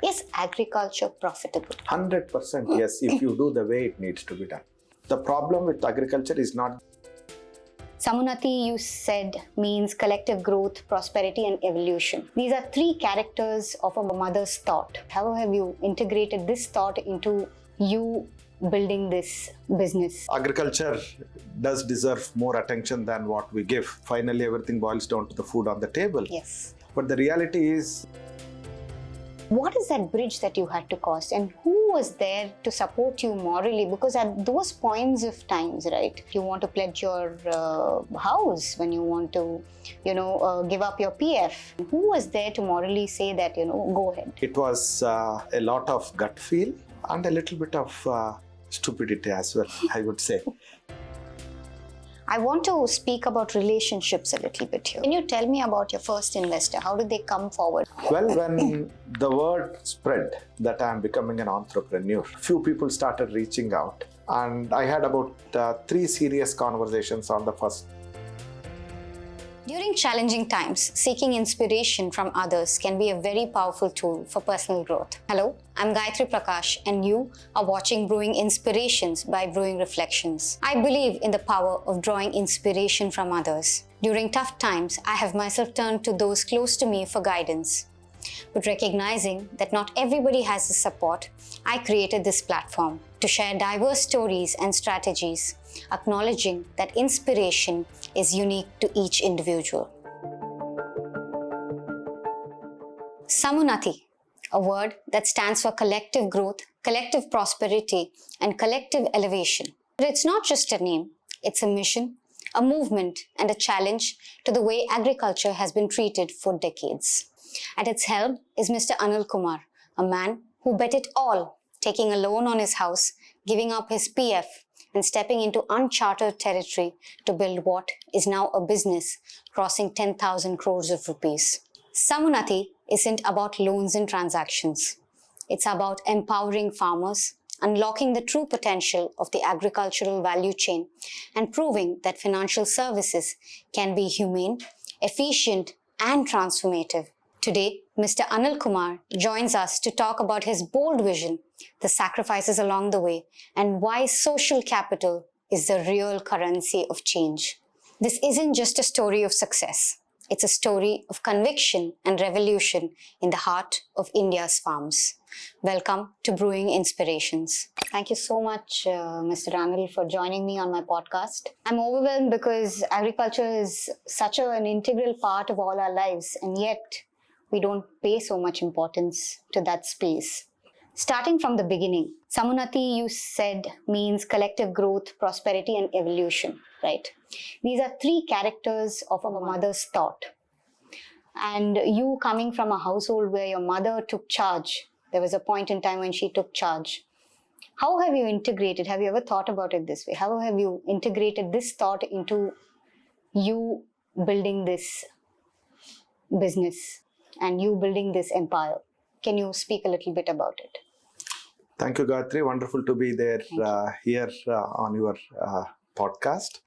Is agriculture profitable? 100% yes, if you do the way it needs to be done. The problem with agriculture is not. Samunnati, you said, means collective growth, prosperity and evolution. These are three characters of a mother's thought. How have you integrated this thought into you building this business? Agriculture does deserve more attention than what we give. Finally, everything boils down to the food on the table. Yes. But the reality is, what is that bridge that you had to cross, and who was there to support you morally? Because at those points of times, right, you want to pledge your house, when you want to, give up your PF. Who was there to morally say that, go ahead? it was a lot of gut feel and a little bit of stupidity as well, I would say. I want to speak about relationships a little bit here. Can you tell me about your first investor? How did they come forward? Well, when the word spread that I am becoming an entrepreneur, few people started reaching out, and I had about 3 serious conversations on the first. During challenging times, seeking inspiration from others can be a very powerful tool for personal growth. Hello, I'm Gayathri Prakash, and you are watching Brewing Inspirations by Brewing Reflections. I believe in the power of drawing inspiration from others. During tough times, I have myself turned to those close to me for guidance. But recognizing that not everybody has the support, I created this platform to share diverse stories and strategies, acknowledging that inspiration is unique to each individual. Samunnati, a word that stands for collective growth, collective prosperity, and collective elevation. But it's not just a name, it's a mission, a movement, and a challenge to the way agriculture has been treated for decades. At its helm is Mr. Anilkumar, a man who bet it all, taking a loan on his house, giving up his PF, and stepping into uncharted territory to build what is now a business crossing 10,000 crores of rupees. Samunnati isn't about loans and transactions. It's about empowering farmers, unlocking the true potential of the agricultural value chain, and proving that financial services can be humane, efficient, and transformative. Today, Mr. Anilkumar joins us to talk about his bold vision, the sacrifices along the way, and why social capital is the real currency of change. This isn't just a story of success. It's a story of conviction and revolution in the heart of India's farms. Welcome to Brewing Inspirations. Thank you so much, Mr. Anil, for joining me on my podcast. I'm overwhelmed because agriculture is such an integral part of all our lives, and yet we don't pay so much importance to that space. Starting from the beginning, Samunnati, you said, means collective growth, prosperity and evolution, right? These are 3 characters of a mother's thought. And you coming from a household where your mother took charge, there was a point in time when she took charge. How have you integrated? Have you ever thought about it this way? How have you integrated this thought into you building this business and you building this empire? Can you speak a little bit about it? Thank you, Gayathri. Wonderful to be there here on your podcast.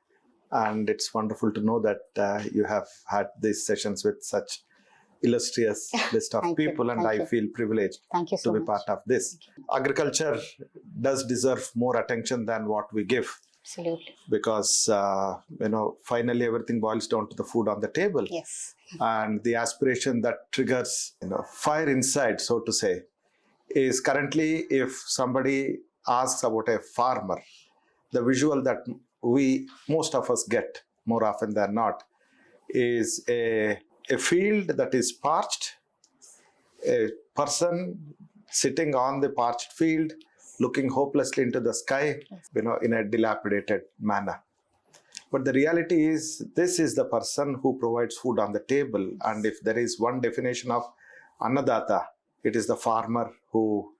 And it's wonderful to know that you have had these sessions with such illustrious list of people, and I feel privileged to be part of this. Agriculture does deserve more attention than what we give. Absolutely. Because, finally everything boils down to the food on the table. Yes. And the aspiration that triggers, fire inside, so to say, is currently, if somebody asks about a farmer, the visual that most of us get more often than not is a field that is parched, a person sitting on the parched field, looking hopelessly into the sky, in a dilapidated manner. But the reality is, this is the person who provides food on the table. And if there is one definition of Annadatta, it is the farmer who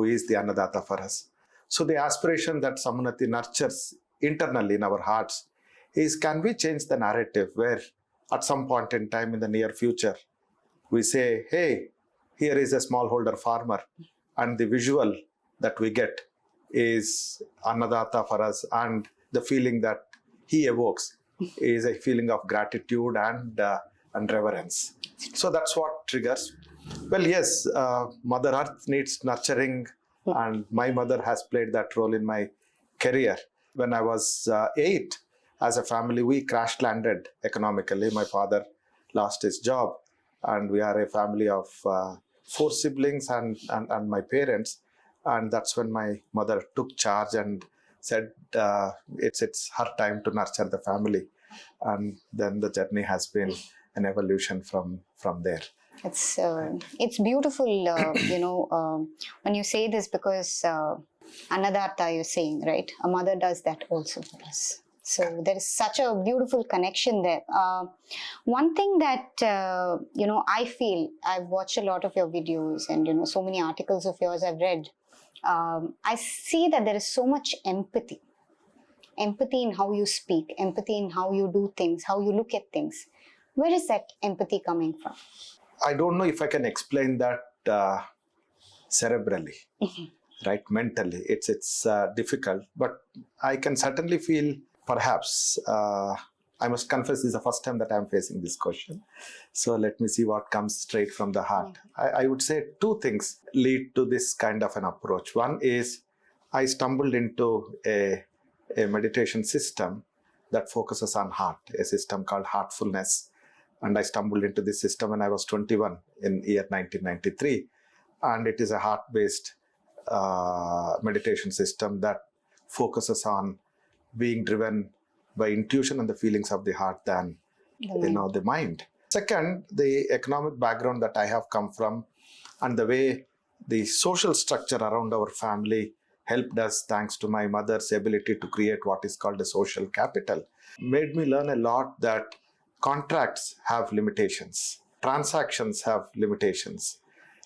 is the Annadatta for us. So the aspiration that Samunnati nurtures internally in our hearts is, can we change the narrative where at some point in time in the near future, we say, hey, here is a smallholder farmer, and the visual that we get is Annadatta for us, and the feeling that he evokes is a feeling of gratitude and reverence. So that's what triggers. Well, yes, Mother Earth needs nurturing, and my mother has played that role in my career. When I was 8, as a family, we crash landed economically. My father lost his job, and we are a family of 4 siblings and my parents. And that's when my mother took charge and said it's her time to nurture the family. And then the journey has been an evolution from there. It's beautiful, when you say this, because Anadartha, you're saying, right? A mother does that also for us. So there is such a beautiful connection there. One thing that, I feel, I've watched a lot of your videos and, so many articles of yours I've read. I see that there is so much empathy. Empathy in how you speak, empathy in how you do things, how you look at things. Where is that empathy coming from? I don't know if I can explain that cerebrally, right? Mentally, it's difficult, but I can certainly feel. Perhaps I must confess, this is the first time that I'm facing this question. So let me see what comes straight from the heart. I would say 2 things lead to this kind of an approach. One is I stumbled into a meditation system that focuses on heart, a system called heartfulness. And I stumbled into this system when I was 21 in year 1993. And it is a heart-based meditation system that focuses on being driven by intuition and the feelings of the heart than the mind. Second, the economic background that I have come from and the way the social structure around our family helped us, thanks to my mother's ability to create what is called a social capital, made me learn a lot that contracts have limitations, transactions have limitations,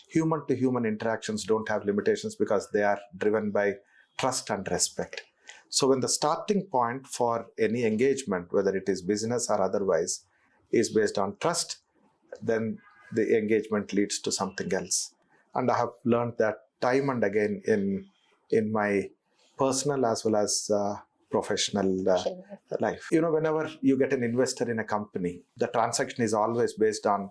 human to human interactions don't have limitations because they are driven by trust and respect. So when the starting point for any engagement, whether it is business or otherwise, is based on trust, then the engagement leads to something else. And I have learned that time and again in my personal as well as professional life. Whenever you get an investor in a company, the transaction is always based on,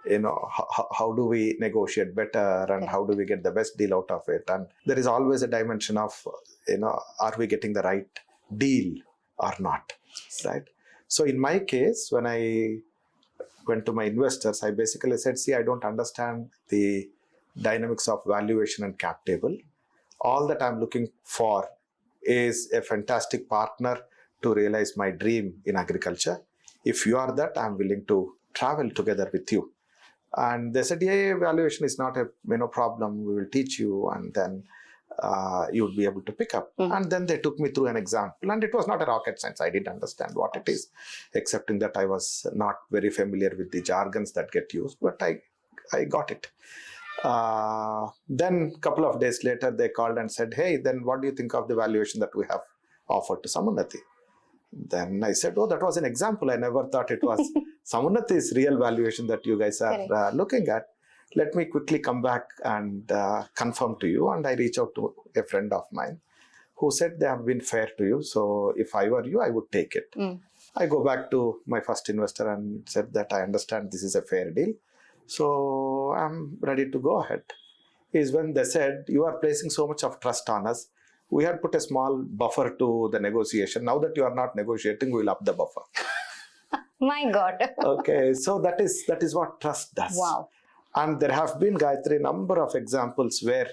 how do we negotiate better and how do we get the best deal out of it? And there is always a dimension of, are we getting the right deal or not, right? So in my case, when I went to my investors, I basically said, see, I don't understand the dynamics of valuation and cap table. All that I'm looking for is a fantastic partner to realize my dream in agriculture. If you are that, I'm willing to travel together with you. And they said, yeah, valuation is not a problem. We will teach you, and then you would be able to pick up. And then they took me through an example, and it was not a rocket science. I didn't understand what it is, excepting that I was not very familiar with the jargons that get used, but I got it. Then a couple of days later, they called and said, hey, then what do you think of the valuation that we have offered to Samunnati? Then I said, oh, that was an example. I never thought it was Samunnati's real valuation that you guys are looking at. Let me quickly come back and confirm to you. And I reach out to a friend of mine who said they have been fair to you. So if I were you, I would take it. I go back to my first investor and said that I understand this is a fair deal. So I'm ready to go ahead. Is when they said, you are placing so much of trust on us. We had put a small buffer to the negotiation. Now that you are not negotiating, we will up the buffer. My God. Okay, so that is what trust does. Wow. And there have been, Gayathri, a number of examples where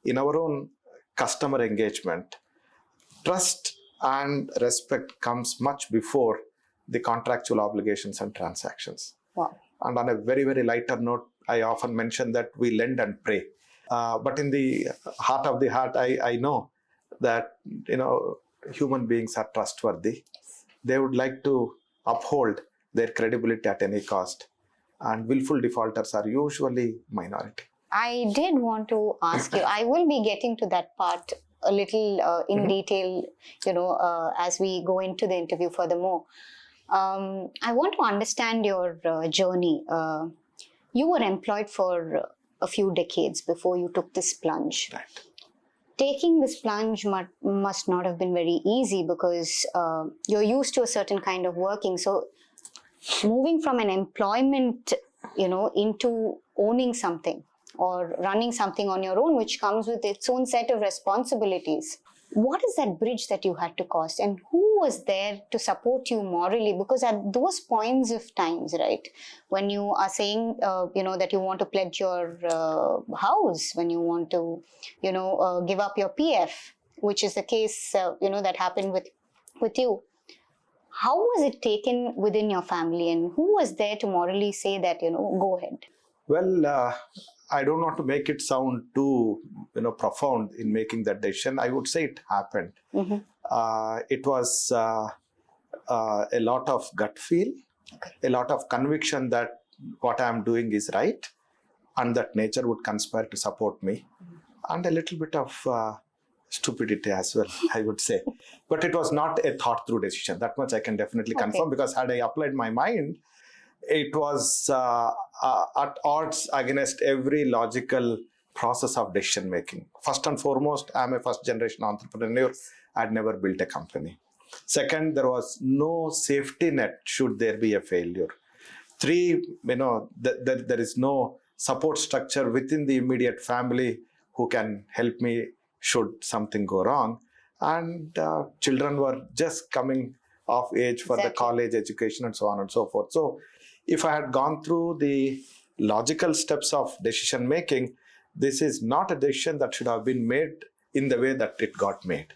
in our own customer engagement, trust and respect comes much before the contractual obligations and transactions. Wow. And on a very, very lighter note, I often mention that we lend and pray. But in the heart of the heart, I know that, human beings are trustworthy. They would like to uphold their credibility at any cost. And willful defaulters are usually minority. I did want to ask you, I will be getting to that part a little in detail, as we go into the interview furthermore. I want to understand your journey. You were employed for a few decades before you took this plunge. Right. Taking this plunge must not have been very easy because you're used to a certain kind of working. So moving from an employment into owning something or running something on your own, which comes with its own set of responsibilities. What is that bridge that you had to cross, and who was there to support you morally? Because at those points of times, right, when you are saying, that you want to pledge your house, when you want to, give up your PF, which is the case, that happened with you. How was it taken within your family, and who was there to morally say that, go ahead? Well, I don't want to make it sound too, profound in making that decision. I would say it happened. Mm-hmm. It was a lot of gut feel, a lot of conviction that what I'm doing is right, and that nature would conspire to support me, and a little bit of stupidity as well, I would say. But it was not a thought-through decision. That much I can definitely confirm, because had I applied my mind, it was at odds against every logical process of decision making. First and foremost, I'm a first generation entrepreneur. I'd never built a company. Second, there was no safety net should there be a failure. Three, there is no support structure within the immediate family who can help me should something go wrong. And children were just coming of age for the college education and so on and so forth. So if I had gone through the logical steps of decision making, this is not a decision that should have been made in the way that it got made.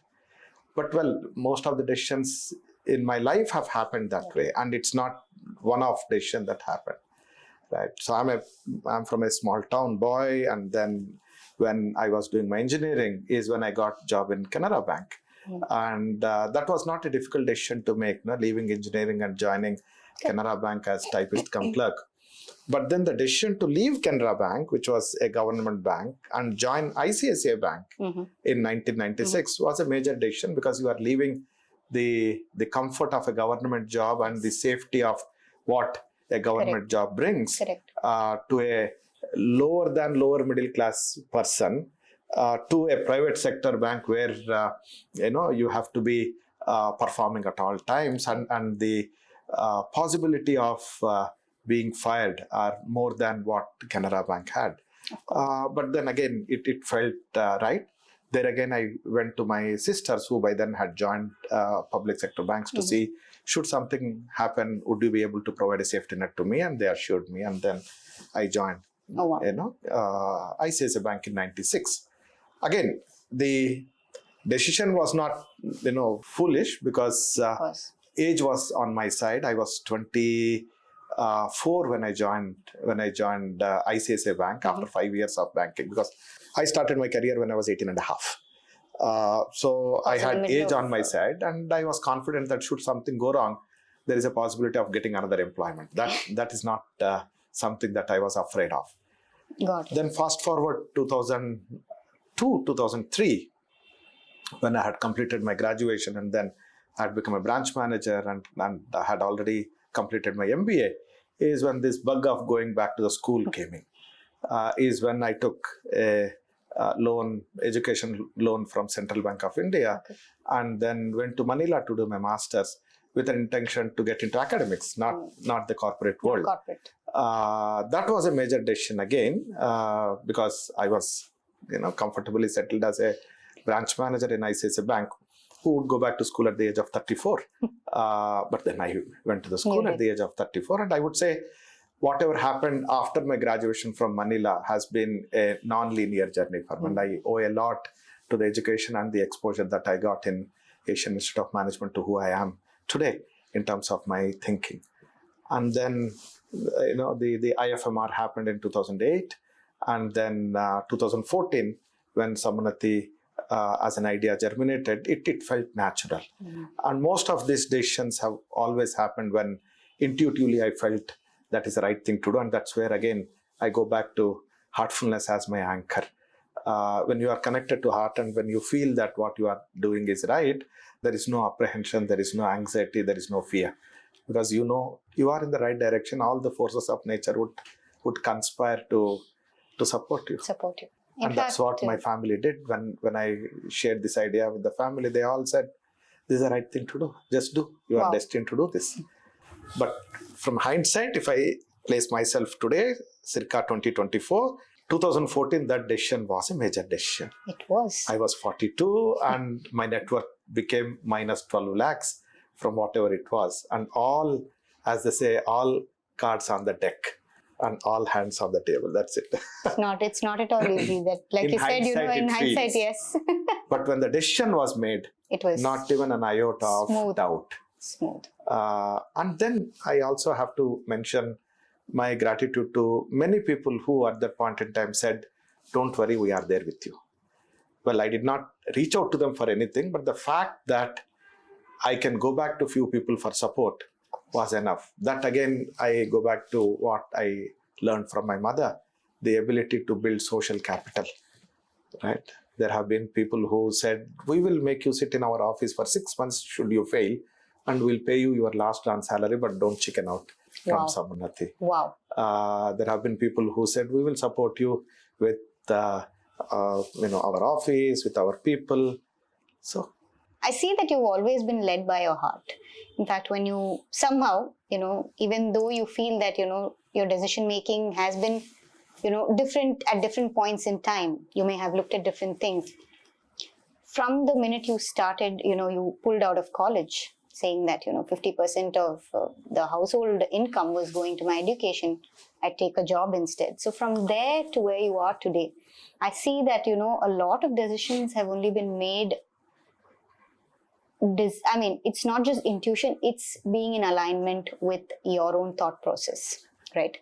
But well, most of the decisions in my life have happened that way, and it's not one-off decision that happened, right? So I'm from a small town boy, and then when I was doing my engineering is when I got job in Canara Bank. And that was not a difficult decision to make, leaving engineering and joining Canara Bank as typist cum clerk. But then the decision to leave Canara Bank, which was a government bank, and join ICICI Bank in 1996 was a major decision, because you are leaving the comfort of a government job and the safety of what a government job brings to a lower middle class person, to a private sector bank where you have to be performing at all times, and the possibility of being fired are more than what Canara Bank had. But then again, it felt right. There again, I went to my sisters, who by then had joined public sector banks, to see, should something happen, would you be able to provide a safety net to me? And they assured me, and then I joined ICICI Bank in 96. Again, the decision was not foolish, because age was on my side. I was 24 when I joined ICICI Bank after 5 years of banking, because I started my career when I was 18 and a half. So I had age on my side, and I was confident that should something go wrong, there is a possibility of getting another employment. That is not something that I was afraid of. Got it. Then fast forward 2002, 2003, when I had completed my graduation, and then I had become a branch manager, and I had already completed my MBA, is when this bug of going back to the school came in. Is when I took a education loan from Central Bank of India, and then went to Manila to do my master's with an intention to get into academics, not the corporate world. That was a major decision again, because I was comfortably settled as a branch manager in ICICI Bank, who would go back to school at the age of 34. But then I went to the school at the age of 34, and I would say whatever happened after my graduation from Manila has been a non-linear journey for me. And I owe a lot to the education and the exposure that I got in Asian Institute of Management to who I am today in terms of my thinking. And then, the IFMR happened in 2008, and then 2014, when Samunnati as an idea germinated, it felt natural. And most of these decisions have always happened when intuitively I felt that is the right thing to do. And that's where, again, I go back to heartfulness as my anchor. When you are connected to heart, and when you feel that what you are doing is right, there is no apprehension, there is no anxiety, there is no fear. Because you are in the right direction, all the forces of nature would conspire to support you. And that's what my family did. When I shared this idea with the family, they all said, this is the right thing to do. Just do. You are destined to do this. But from hindsight, if I place myself today, circa 2024, 2014, that decision was a major decision. It was. I was 42 and my net worth became minus 12 lakhs from whatever it was. And all, as they say, all cards on the deck and all hands on the table. That's it. It's not at all easy. That, like In you said, in hindsight, feels. yes. But when the decision was made, it was not even an iota of doubt. Smooth. And then I also have to mention my gratitude to many people who at that point in time said, don't worry, we are there with you. Well, I did not reach out to them for anything, but the fact that I can go back to few people for support was enough. That again, I go back to what I learned from my mother, the ability to build social capital, right? There have been people who said, we will make you sit in our office for 6 months should you fail, and we'll pay you your last round salary, but don't chicken out from Samunnati. Wow. There have been people who said, we will support you with our office, with our people. So I see that you've always been led by your heart. In fact, when you somehow, even though you feel that, your decision making has been, different at different points in time, you may have looked at different things. From the minute you started, you pulled out of college, saying that, 50% of the household income was going to my education. I'd take a job instead. So from there to where you are today, I see that, a lot of decisions have only been made. It's not just intuition, it's being in alignment with your own thought process, right?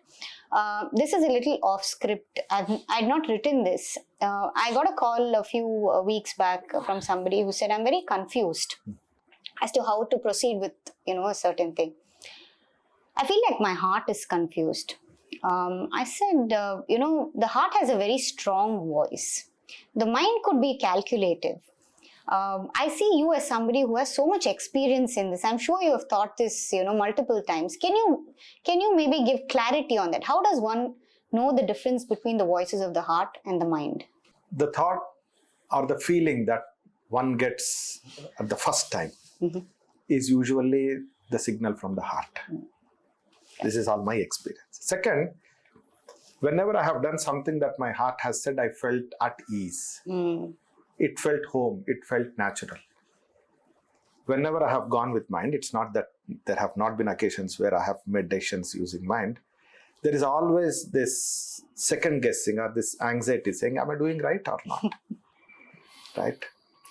This is a little off script. I'd not written this. I got a call a few weeks back from somebody who said, I'm very confused as to how to proceed with, a certain thing. I feel like my heart is confused. I said, the heart has a very strong voice. The mind could be calculative. I see you as somebody who has so much experience in this. I'm sure you have thought this, multiple times. Can you maybe give clarity on that? How does one know the difference between the voices of the heart and the mind? The thought or the feeling that one gets at the first time is usually the signal from the heart. This is all my experience. Second, whenever I have done something that my heart has said, I felt at ease. It felt home. It felt natural. Whenever I have gone with mind, it's not that there have not been occasions where I have made decisions using mind. There is always this second guessing or this anxiety saying, am I doing right or not? Right?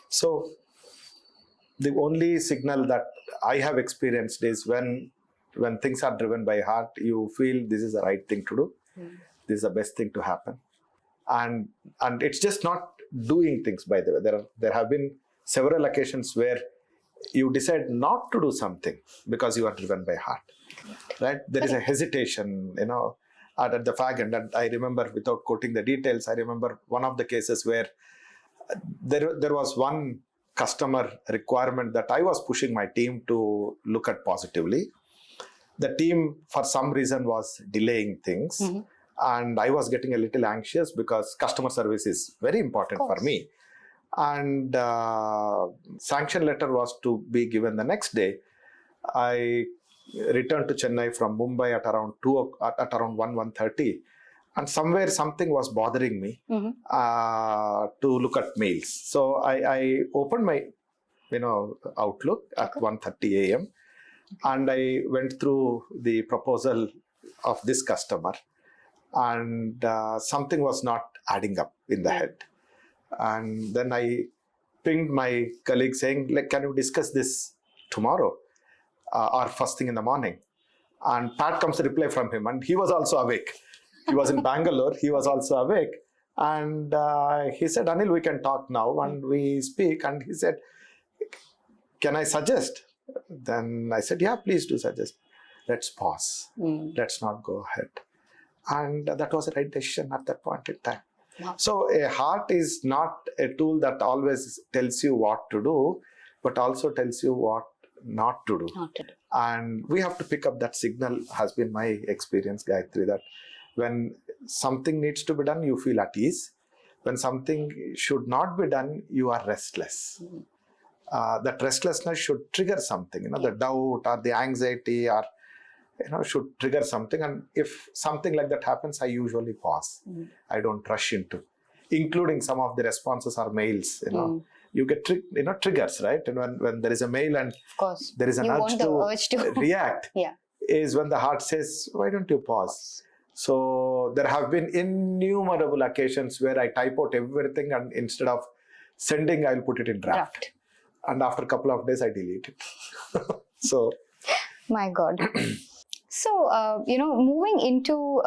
So the only signal that I have experienced is when things are driven by heart, you feel this is the right thing to do. This is the best thing to happen. And it's just not doing things, by the way. There have been several occasions where you decide not to do something because you are driven by heart, right? There is a hesitation, at the fag end. And I remember, without quoting the details, I remember one of the cases where there was one customer requirement that I was pushing my team to look at positively. The team, for some reason, was delaying things. And I was getting a little anxious because customer service is very important for me. And sanction letter was to be given the next day. I returned to Chennai from Mumbai at around 1:30. And somewhere something was bothering me to look at mails. So I opened my Outlook at 1:30 a.m. and I went through the proposal of this customer. And something was not adding up in the head. And then I pinged my colleague saying, can you discuss this tomorrow or first thing in the morning? And Pat comes a reply from him, and he was also awake. He was in Bangalore. He was also awake. And he said, Anil, we can talk now. And we speak. And he said, can I suggest? Then I said, yeah, please do suggest. Let's pause. Let's not go ahead. And that was the right decision at that point in time. Wow. So a heart is not a tool that always tells you what to do, but also tells you what not to do. And we have to pick up that signal, has been my experience, Gayathri, that when something needs to be done, you feel at ease. When something should not be done, you are restless. That restlessness should trigger something, the doubt or the anxiety or should trigger something. And if something like that happens, I usually pause. I don't rush into, including some of the responses are mails. You get triggers, right? And when there is a mail and Of course, there is an urge to react, yeah, is when the heart says, why don't you pause? So there have been innumerable occasions where I type out everything, and instead of sending, I'll put it in draft. And after a couple of days, I delete it. So, my God. So, moving into,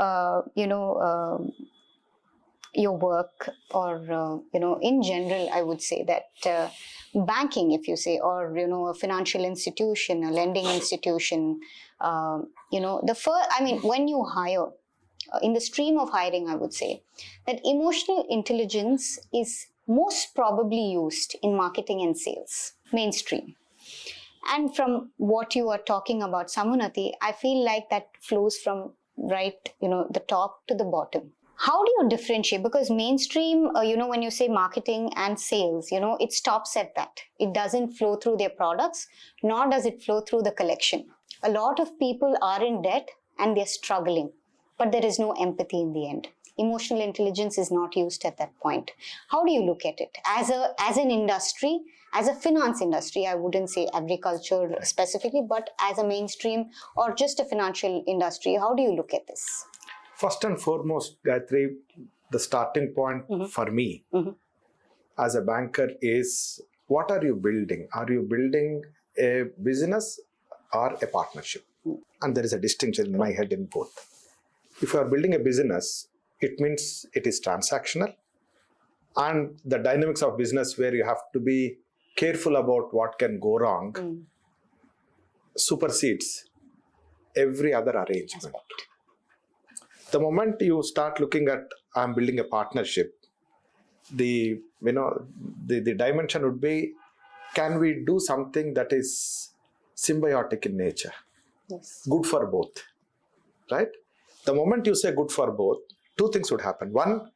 your work, or, in general, I would say that banking, if you say, or, a financial institution, a lending institution, when you hire, in the stream of hiring, I would say that emotional intelligence is most probably used in marketing and sales, mainstream. And from what you are talking about, Samunnati, I feel like that flows from the top to the bottom. How do you differentiate? Because mainstream, when you say marketing and sales, it stops at that. It doesn't flow through their products, nor does it flow through the collection. A lot of people are in debt and they're struggling, but there is no empathy in the end. Emotional intelligence is not used at that point. How do you look at it? As an industry, as a finance industry, I wouldn't say agriculture specifically, but as a mainstream or just a financial industry, how do you look at this? First and foremost, Gayathri, the starting point for me as a banker is, what are you building? Are you building a business or a partnership? And there is a distinction in my head in both. If you are building a business, it means it is transactional, and the dynamics of business where you have to be careful about what can go wrong supersedes every other arrangement. The moment you start looking at, I'm building a partnership, the dimension would be, can we do something that is symbiotic in nature? Yes. Good for both, right? The moment you say good for both, two things would happen. One,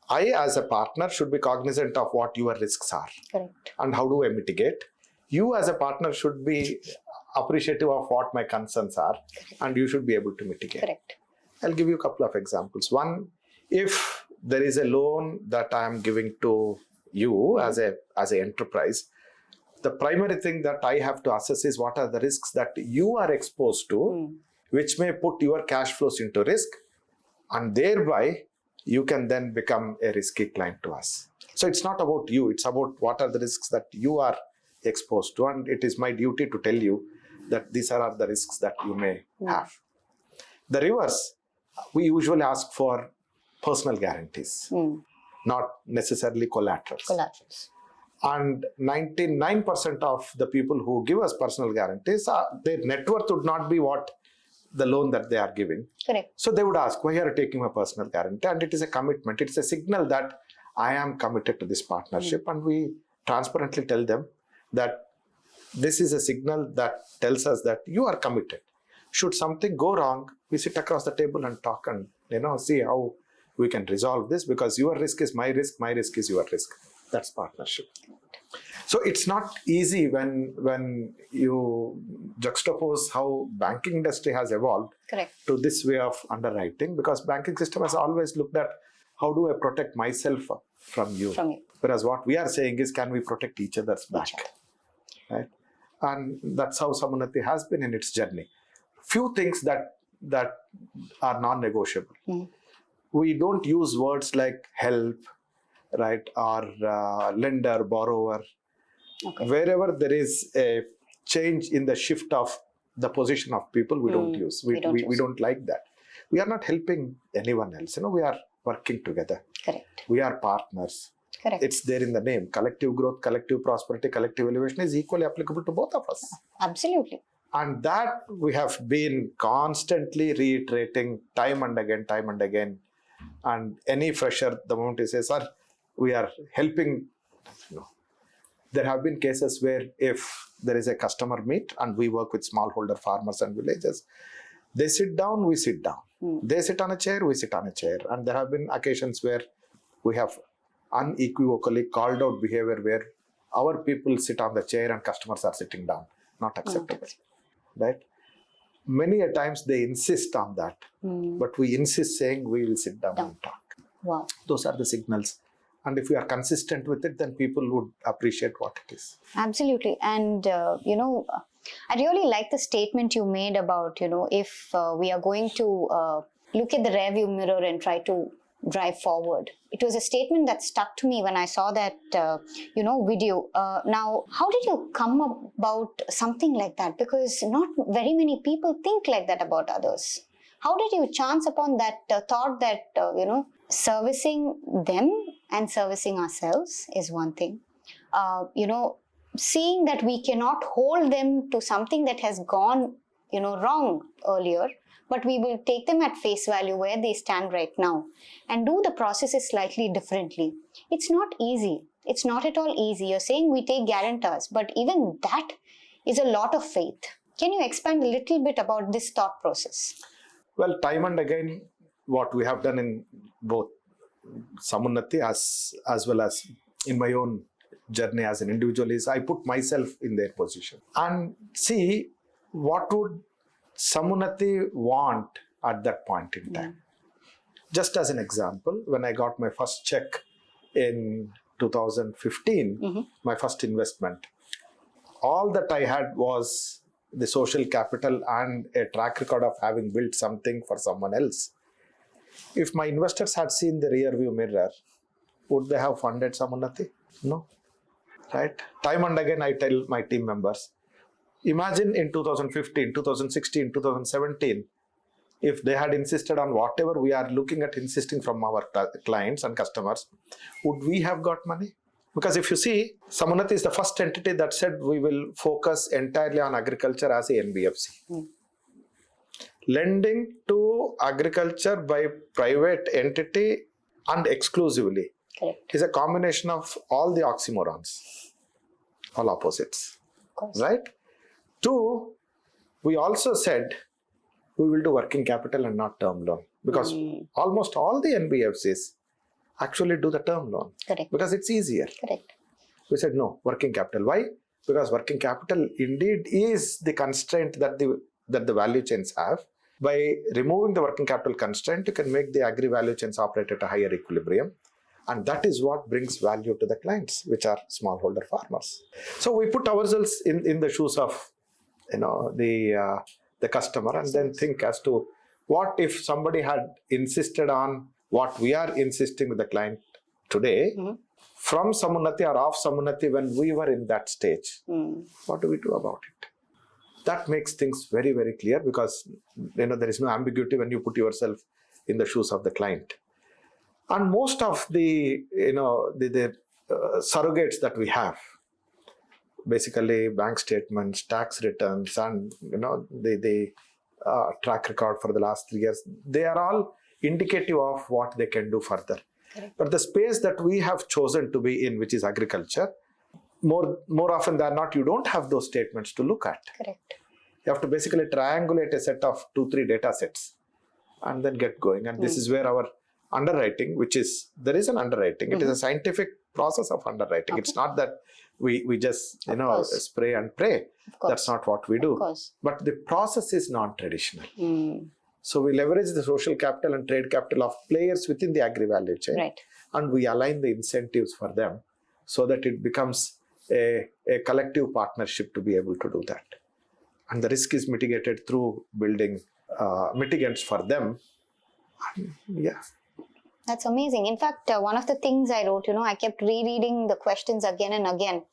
I as a partner should be cognizant of what your risks are. Correct. And how do I mitigate. You as a partner should be appreciative of what my concerns are. Correct. And you should be able to mitigate. Correct. I'll give you a couple of examples. One, if there is a loan that I am giving to you as an enterprise, the primary thing that I have to assess is what are the risks that you are exposed to, which may put your cash flows into risk, and thereby you can then become a risky client to us. So it's not about you, it's about what are the risks that you are exposed to, and it is my duty to tell you that these are the risks that you may have. The reverse, we usually ask for personal guarantees, not necessarily collaterals. And 99% of the people who give us personal guarantees, their net worth would not be what the loan that they are giving. Correct. So they would ask, why are you taking my personal guarantee? And it is a commitment. It's a signal that I am committed to this partnership. And we transparently tell them that this is a signal that tells us that you are committed. Should something go wrong, we sit across the table and talk and see how we can resolve this, because your risk is my risk is your risk. That's partnership. So it's not easy when you juxtapose how banking industry has evolved to this way of underwriting, because banking system has always looked at how do I protect myself from you. Whereas what we are saying is, can we protect each other's back? Right? And that's how Samunnati has been in its journey. Few things that are non-negotiable. We don't use words like help, right, or lender, borrower. Wherever there is a change in the shift of the position of people, we don't use. We don't like that. We are not helping anyone else. We are working together. Correct. We are partners. Correct. It's there in the name. Collective growth, collective prosperity, collective elevation is equally applicable to both of us. Absolutely. And that we have been constantly reiterating time and again. And any fresher, the moment he says, sir, we are helping. There have been cases where if there is a customer meet and we work with smallholder farmers and villages, they sit down, we sit down. They sit on a chair, we sit on a chair. And there have been occasions where we have unequivocally called out behavior where our people sit on the chair and customers are sitting down. Not acceptable. Right? Many a times they insist on that, but we insist saying we will sit down and talk. Wow. Those are the signals. And if we are consistent with it, then people would appreciate what it is. Absolutely. And, I really like the statement you made about, if we are going to look at the rearview mirror and try to drive forward. It was a statement that stuck to me when I saw that, video. Now, how did you come about something like that? Because not very many people think like that about others. How did you chance upon that thought that, servicing them and servicing ourselves is one thing. Seeing that we cannot hold them to something that has gone, wrong earlier, but we will take them at face value where they stand right now and do the processes slightly differently. It's not easy. It's not at all easy. You're saying we take guarantors, but even that is a lot of faith. Can you expand a little bit about this thought process? Well, time and again, what we have done in both Samunnati as well as in my own journey as an individual is I put myself in their position and see what would Samunnati want at that point in time. Just as an example, when I got my first check in 2015, my first investment, all that I had was the social capital and a track record of having built something for someone else. If my investors had seen the rear view mirror, would they have funded Samunnati? No. Right? Time and again, I tell my team members, imagine in 2015, 2016, 2017, if they had insisted on whatever we are looking at insisting from our clients and customers, would we have got money? Because if you see, Samunnati is the first entity that said we will focus entirely on agriculture as a NBFC. Lending to agriculture by private entity and exclusively is a combination of all the oxymorons, all opposites, right? Two, we also said we will do working capital and not term loan because almost all the NBFCs actually do the term loan because it's easier. We said no, working capital. Why? Because working capital indeed is the constraint that the value chains have. By removing the working capital constraint, you can make the agri value chains operate at a higher equilibrium. And that is what brings value to the clients, which are smallholder farmers. So we put ourselves in the shoes of the customer and then think as to what if somebody had insisted on what we are insisting with the client today from Samunnati or off Samunnati when we were in that stage. What do we do about it? That makes things very, very clear because there is no ambiguity when you put yourself in the shoes of the client. And most of the surrogates that we have, basically bank statements, tax returns, and the track record for the last 3 years, they are all indicative of what they can do further. But the space that we have chosen to be in, which is agriculture, more often than not, you don't have those statements to look at. You have to basically triangulate a set of 2-3 data sets and then get going. And this is where our underwriting, there is an underwriting. It is a scientific process of underwriting. It's not that we just, spray and pray. That's not what we do. But the process is non-traditional. So we leverage the social capital and trade capital of players within the agri-value chain. And we align the incentives for them so that it becomes a collective partnership to be able to do that. And the risk is mitigated through building mitigants for them. That's amazing. In fact, one of the things I wrote, I kept rereading the questions again and again.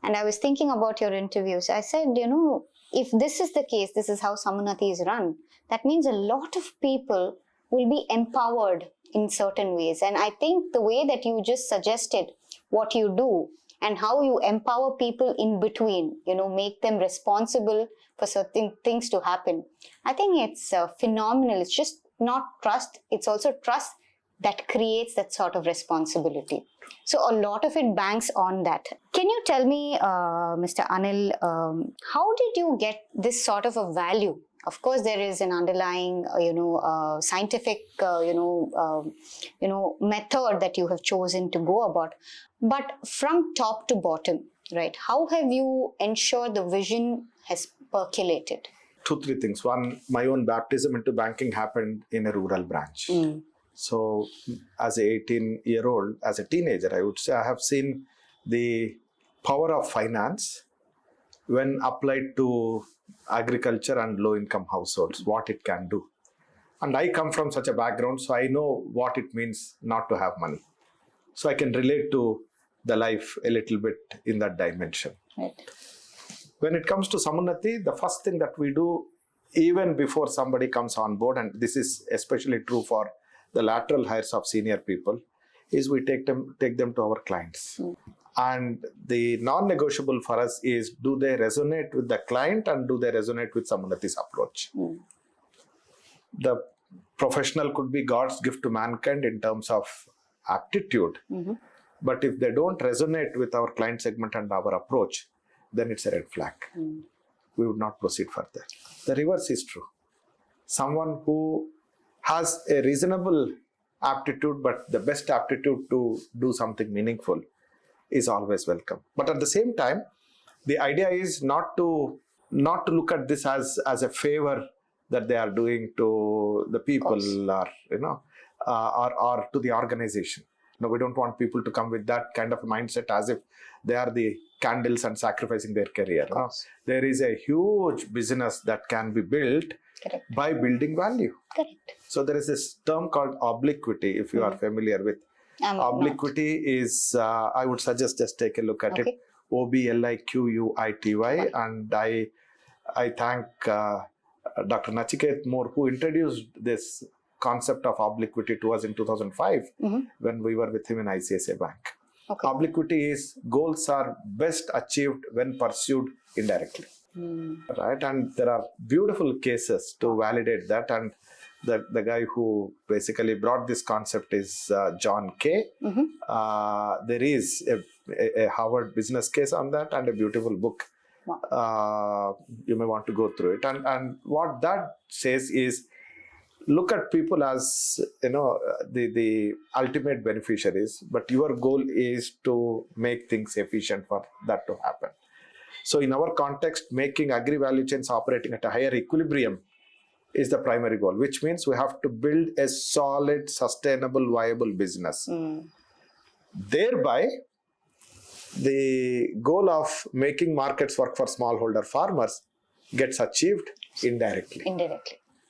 And I was thinking about your interviews. I said, if this is the case, this is how Samunnati is run, that means a lot of people will be empowered in certain ways. And I think the way that you just suggested what you do and how you empower people in between, make them responsible for certain things to happen. I think it's phenomenal. It's just not trust. It's also trust that creates that sort of responsibility. So a lot of it banks on that. Can you tell me, Mr. Anil, how did you get this sort of a value? Of course, there is an underlying, scientific, method that you have chosen to go about. But from top to bottom, right? How have you ensured the vision has percolated? two, three things. One, my own baptism into banking happened in a rural branch. So as a 18-year-old, as a teenager, I would say I have seen the power of finance when applied to agriculture and low-income households, what it can do. And I come from such a background, so I know what it means not to have money. So I can relate to the life a little bit in that dimension. Right. When it comes to Samunnati, the first thing that we do, even before somebody comes on board, and this is especially true for the lateral hires of senior people, is we take them to our clients. And the non-negotiable for us is, do they resonate with the client and do they resonate with Samunnati's approach? The professional could be God's gift to mankind in terms of aptitude. But if they don't resonate with our client segment and our approach, then it's a red flag. We would not proceed further. The reverse is true. Someone who has a reasonable aptitude, but the best aptitude to do something meaningful is always welcome. But at the same time, the idea is not to look at this as a favor that they are doing to the people or to the organization. No, we don't want people to come with that kind of mindset as if they are the candles and sacrificing their career. No? There is a huge business that can be built by building value. Correct. So there is this term called obliquity, if you are familiar with. Obliquity is, I would suggest just take a look at it. Obliquity. And I thank Dr. Nachiket Moore, who introduced this concept of obliquity to us in 2005 when we were with him in ICICI Bank. Obliquity is, goals are best achieved when pursued indirectly. Right? And there are beautiful cases to validate that. And the guy who basically brought this concept is John Kay. There is a Harvard business case on that and a beautiful book. You may want to go through it. And what that says is, look at people as, the ultimate beneficiaries, but your goal is to make things efficient for that to happen. So in our context, making agri-value chains operating at a higher equilibrium is the primary goal, which means we have to build a solid, sustainable, viable business. Thereby, the goal of making markets work for smallholder farmers gets achieved indirectly.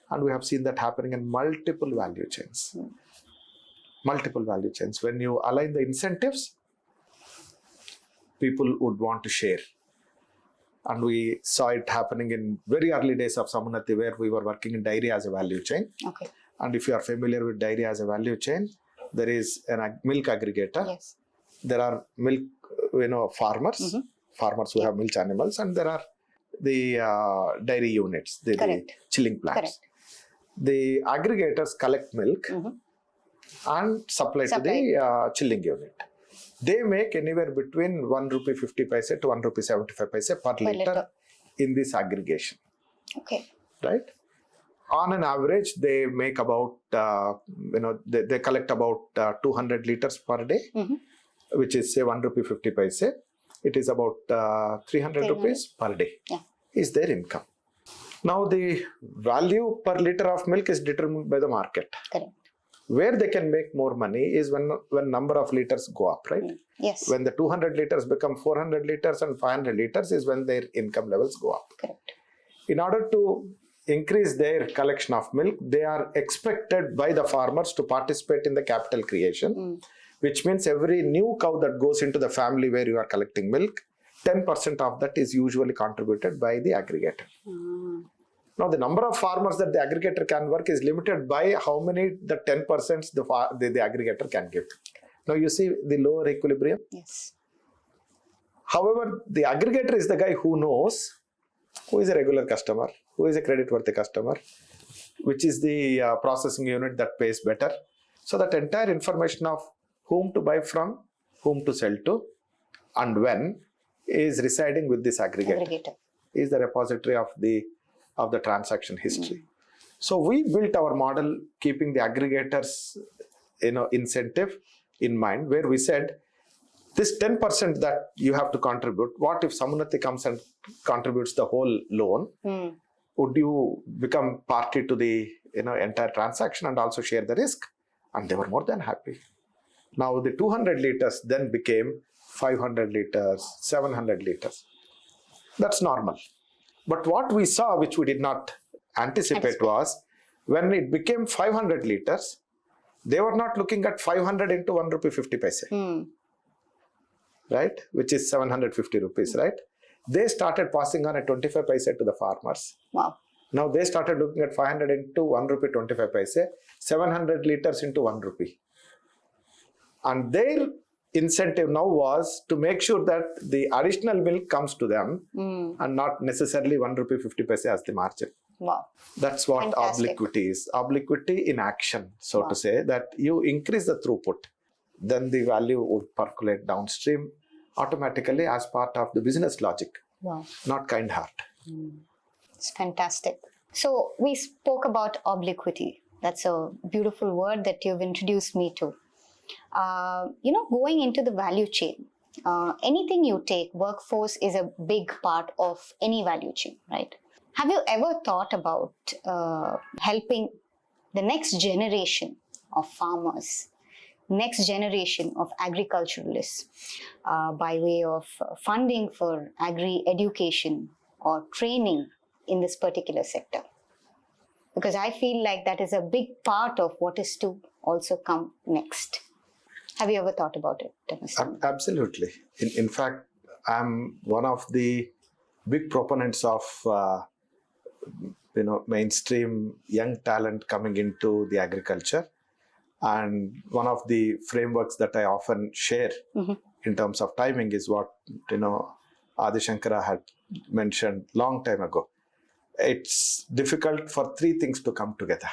And we have seen that happening in multiple value chains. Multiple value chains. When you align the incentives, people would want to share. And we saw it happening in very early days of Samunnati, where we were working in dairy as a value chain. And if you are familiar with dairy as a value chain, there is a milk aggregator. There are milk, farmers, farmers who have milk animals, and there are the dairy units, the chilling plants. The aggregators collect milk and supply to the chilling unit. They make anywhere between 1 rupee 50 paise to 1 rupee 75 paise per liter in this aggregation. Right? On an average, they make about, they collect about 200 liters per day, which is say 1 rupee 50 paise. It is about 300 rupees per day is their income. Now, the value per liter of milk is determined by the market. Where they can make more money is when number of liters go up, right? When the 200 liters become 400 liters and 500 liters is when their income levels go up. In order to increase their collection of milk, they are expected by the farmers to participate in the capital creation, which means every new cow that goes into the family where you are collecting milk, 10% of that is usually contributed by the aggregator. Now, the number of farmers that the aggregator can work is limited by how many the 10% the aggregator can give. Now, you see the lower equilibrium? However, the aggregator is the guy who knows who is a regular customer, who is a credit-worthy customer, which is the processing unit that pays better. So, that entire information of whom to buy from, whom to sell to, and when is residing with this aggregator. Is the repository of the transaction history. So we built our model keeping the aggregators incentive in mind, where we said this 10% that you have to contribute, what if Samunnati comes and contributes the whole loan? would you become party to the entire transaction and also share the risk? And they were more than happy. Now the 200 liters then became 500 liters, 700 liters. That's normal. But what we saw, which we did not anticipate, was when it became 500 liters, they were not looking at 500 into 1 rupee 50 paise, right? Which is 750 rupees, right? They started passing on a 25 paise to the farmers. Wow. Now they started looking at 500 into 1 rupee 25 paise, 700 liters into 1 rupee. And their incentive now was to make sure that the additional milk comes to them and not necessarily 1 rupee 50 paise as the margin. Wow. That's what Fantastic. obliquity is. Obliquity in action, so to say, that you increase the throughput, then the value would percolate downstream automatically as part of the business logic, not kind heart. It's fantastic. So we spoke about obliquity. That's a beautiful word that you've introduced me to. Going into the value chain, anything you take, workforce is a big part of any value chain, right? Have you ever thought about helping the next generation of farmers, next generation of agriculturalists by way of funding for agri-education or training in this particular sector? Because I feel like that is a big part of what is to also come next. Have you ever thought about it, Mr. Absolutely. In fact, I'm one of the big proponents of mainstream young talent coming into the agriculture. And one of the frameworks that I often share in terms of timing is what Adi Shankara had mentioned long time ago. It's difficult for three things to come together.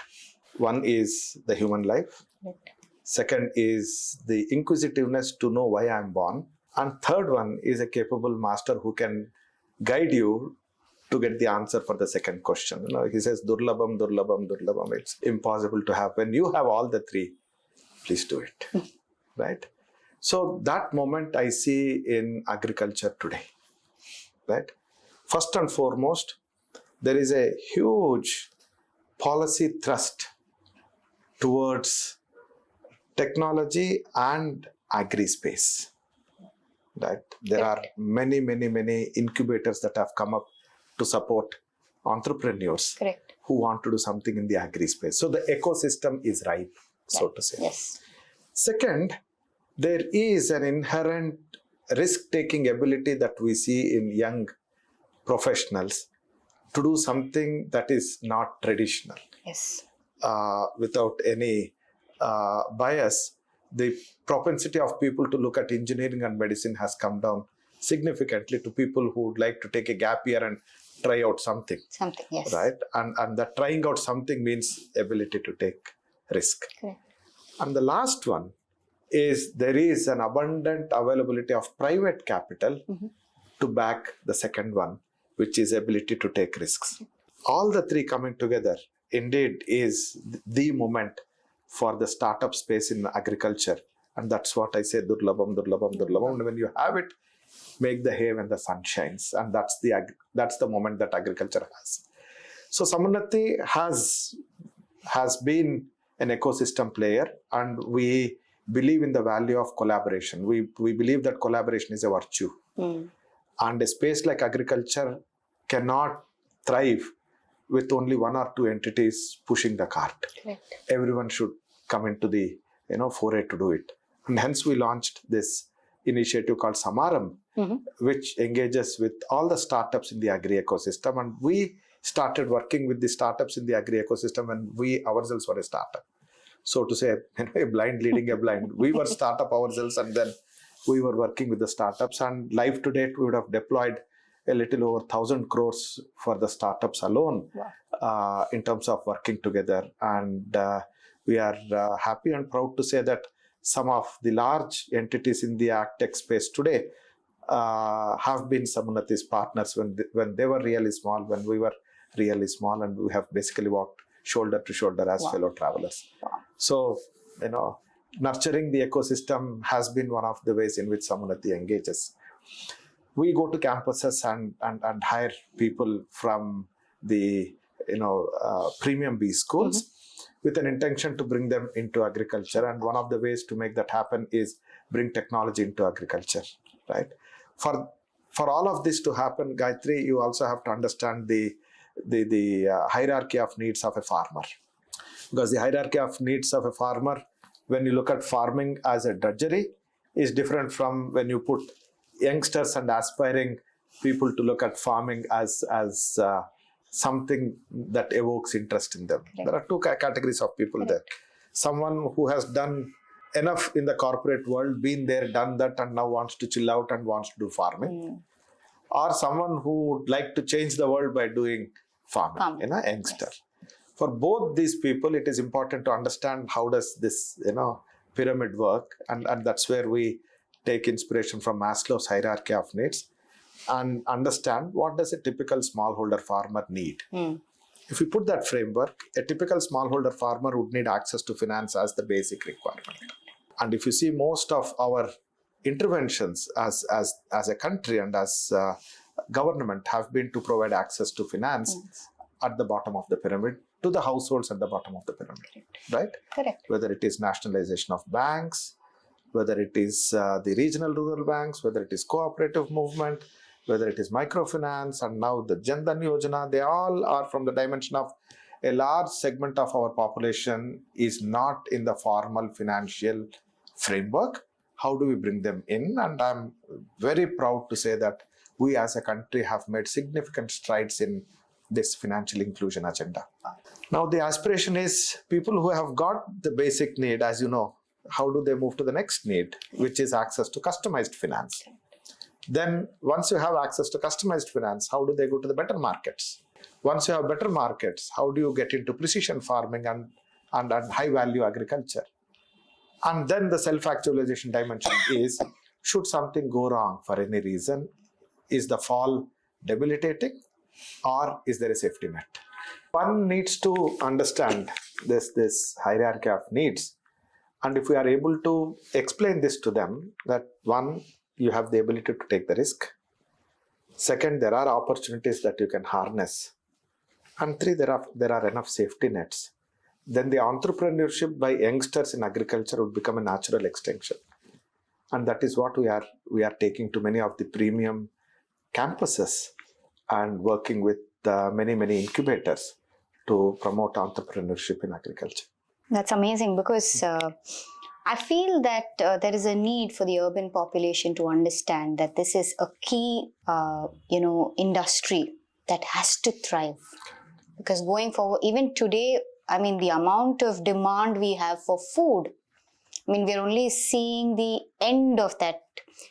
One is the human life. Right. Second is the inquisitiveness to know why I'm born. And third one is a capable master who can guide you to get the answer for the second question. He says, Durlabam, Durlabam, Durlabam. It's impossible to have. When you have all the three, please do it. Right? So that moment I see in agriculture today. Right? First and foremost, there is a huge policy thrust towards technology and agri space. Right? There are many incubators that have come up to support entrepreneurs who want to do something in the agri space. So the ecosystem is ripe, so to say. Yes. Second, there is an inherent risk-taking ability that we see in young professionals to do something that is not traditional. Yes. Without any bias, the propensity of people to look at engineering and medicine has come down significantly to people who would like to take a gap year and try out something. Something, yes. Right? And that trying out something means ability to take risk. Correct. And the last one is there is an abundant availability of private capital to back the second one, which is ability to take risks. All the three coming together indeed is the moment for the startup space in agriculture. And that's what I say, Durlabam, Durlabam, Durlabam. And when you have it, make the hay when the sun shines. And that's the moment that agriculture has. So Samunnati has been an ecosystem player, and we believe in the value of collaboration. We believe that collaboration is a virtue. And a space like agriculture cannot thrive with only one or two entities pushing the cart. Correct. Everyone should come into the foray to do it. And hence we launched this initiative called Samaram, which engages with all the startups in the agri ecosystem. And we started working with the startups in the agri ecosystem when we ourselves were a startup. So to say, a blind leading a blind. We were startup ourselves, and then we were working with the startups. And live to date, we would have deployed a little over 1,000 crores for the startups alone. Wow. In terms of working together. And we are happy and proud to say that some of the large entities in the agtech space today have been Samunnati's partners when they were really small, when we were really small, and we have basically walked shoulder to shoulder as fellow travelers. Wow. So, nurturing the ecosystem has been one of the ways in which Samunnati engages. We go to campuses and hire people from the premium B schools with an intention to bring them into agriculture. And one of the ways to make that happen is bring technology into agriculture, right? For all of this to happen, Gayathri, you also have to understand the hierarchy of needs of a farmer. Because the hierarchy of needs of a farmer, when you look at farming as a drudgery, is different from when you put youngsters and aspiring people to look at farming as something that evokes interest in them. Right. There are two categories of people there. Someone who has done enough in the corporate world, been there, done that, and now wants to chill out and wants to do farming. Or someone who would like to change the world by doing farming. Youngster. Yes. For both these people, it is important to understand how does this, pyramid work, and that's where we take inspiration from Maslow's hierarchy of needs and understand what does a typical smallholder farmer need. If we put that framework, a typical smallholder farmer would need access to finance as the basic requirement. And if you see, most of our interventions as a country and as government have been to provide access to finance at the bottom of the pyramid, to the households at the bottom of the pyramid, right? Correct. Whether it is nationalization of banks, whether it is the regional rural banks, whether it is cooperative movement, whether it is microfinance, and now the Jan Dhan Yojana, they all are from the dimension of a large segment of our population is not in the formal financial framework. How do we bring them in? And I'm very proud to say that we as a country have made significant strides in this financial inclusion agenda. Now the aspiration is people who have got the basic need, as you know, how do they move to the next need, which is access to customized finance? Then once you have access to customized finance, how do they go to the better markets? Once you have better markets, how do you get into precision farming and high value agriculture? And then the self-actualization dimension is, should something go wrong for any reason, is the fall debilitating or is there a safety net? One needs to understand this hierarchy of needs. And if we are able to explain this to them, that one, you have the ability to take the risk. Second, there are opportunities that you can harness. And three, there are enough safety nets. Then the entrepreneurship by youngsters in agriculture would become a natural extension. And that is what we are taking to many of the premium campuses and working with many incubators to promote entrepreneurship in agriculture. That's amazing, because I feel that there is a need for the urban population to understand that this is a key, industry that has to thrive. Because going forward, even today, the amount of demand we have for food, we're only seeing the end of that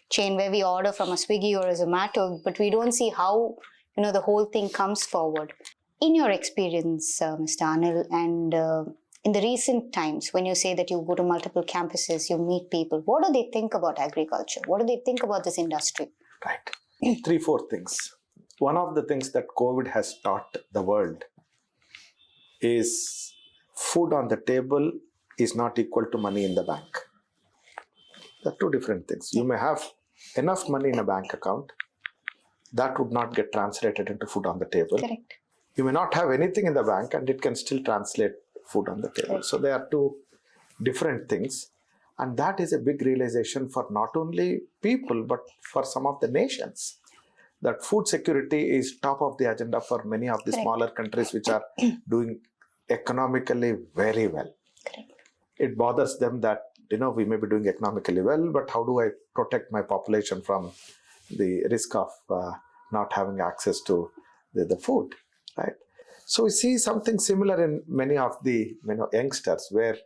chain where we order from a Swiggy or a Zomato, but we don't see how, the whole thing comes forward. In your experience, Mr. Anil, and in the recent times, when you say that you go to multiple campuses, you meet people, what do they think about agriculture? What do they think about this industry? Right. 3-4 things. One of the things that COVID has taught the world is food on the table is not equal to money in the bank. They're two different things. You may have enough money in a bank account. That would not get translated into food on the table. Correct. You may not have anything in the bank and it can still translate food on the table. Right. So they are two different things. And that is a big realization for not only people, but for some of the nations. That food security is top of the agenda for many of the Correct. Smaller countries which are doing economically very well. Correct. It bothers them that, we may be doing economically well, but how do I protect my population from the risk of not having access to the food, right? So we see something similar in many of the youngsters, where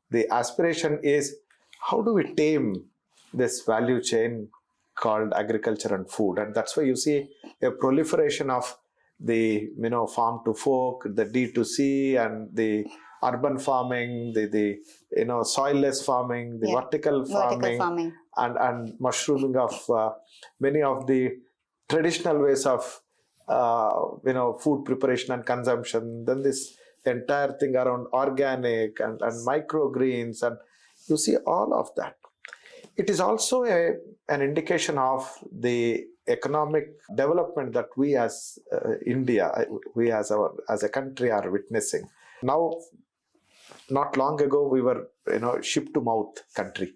the aspiration is, how do we tame this value chain called agriculture and food? And that's why you see a proliferation of the farm to fork, the D2C, and the urban farming, the soilless farming, the vertical farming. And mushrooming of many of the traditional ways of food preparation and consumption. Then this entire thing around organic and microgreens, and you see all of that. It is also an indication of the economic development that we as India, we as a country are witnessing. Now, not long ago, we were, ship to mouth country.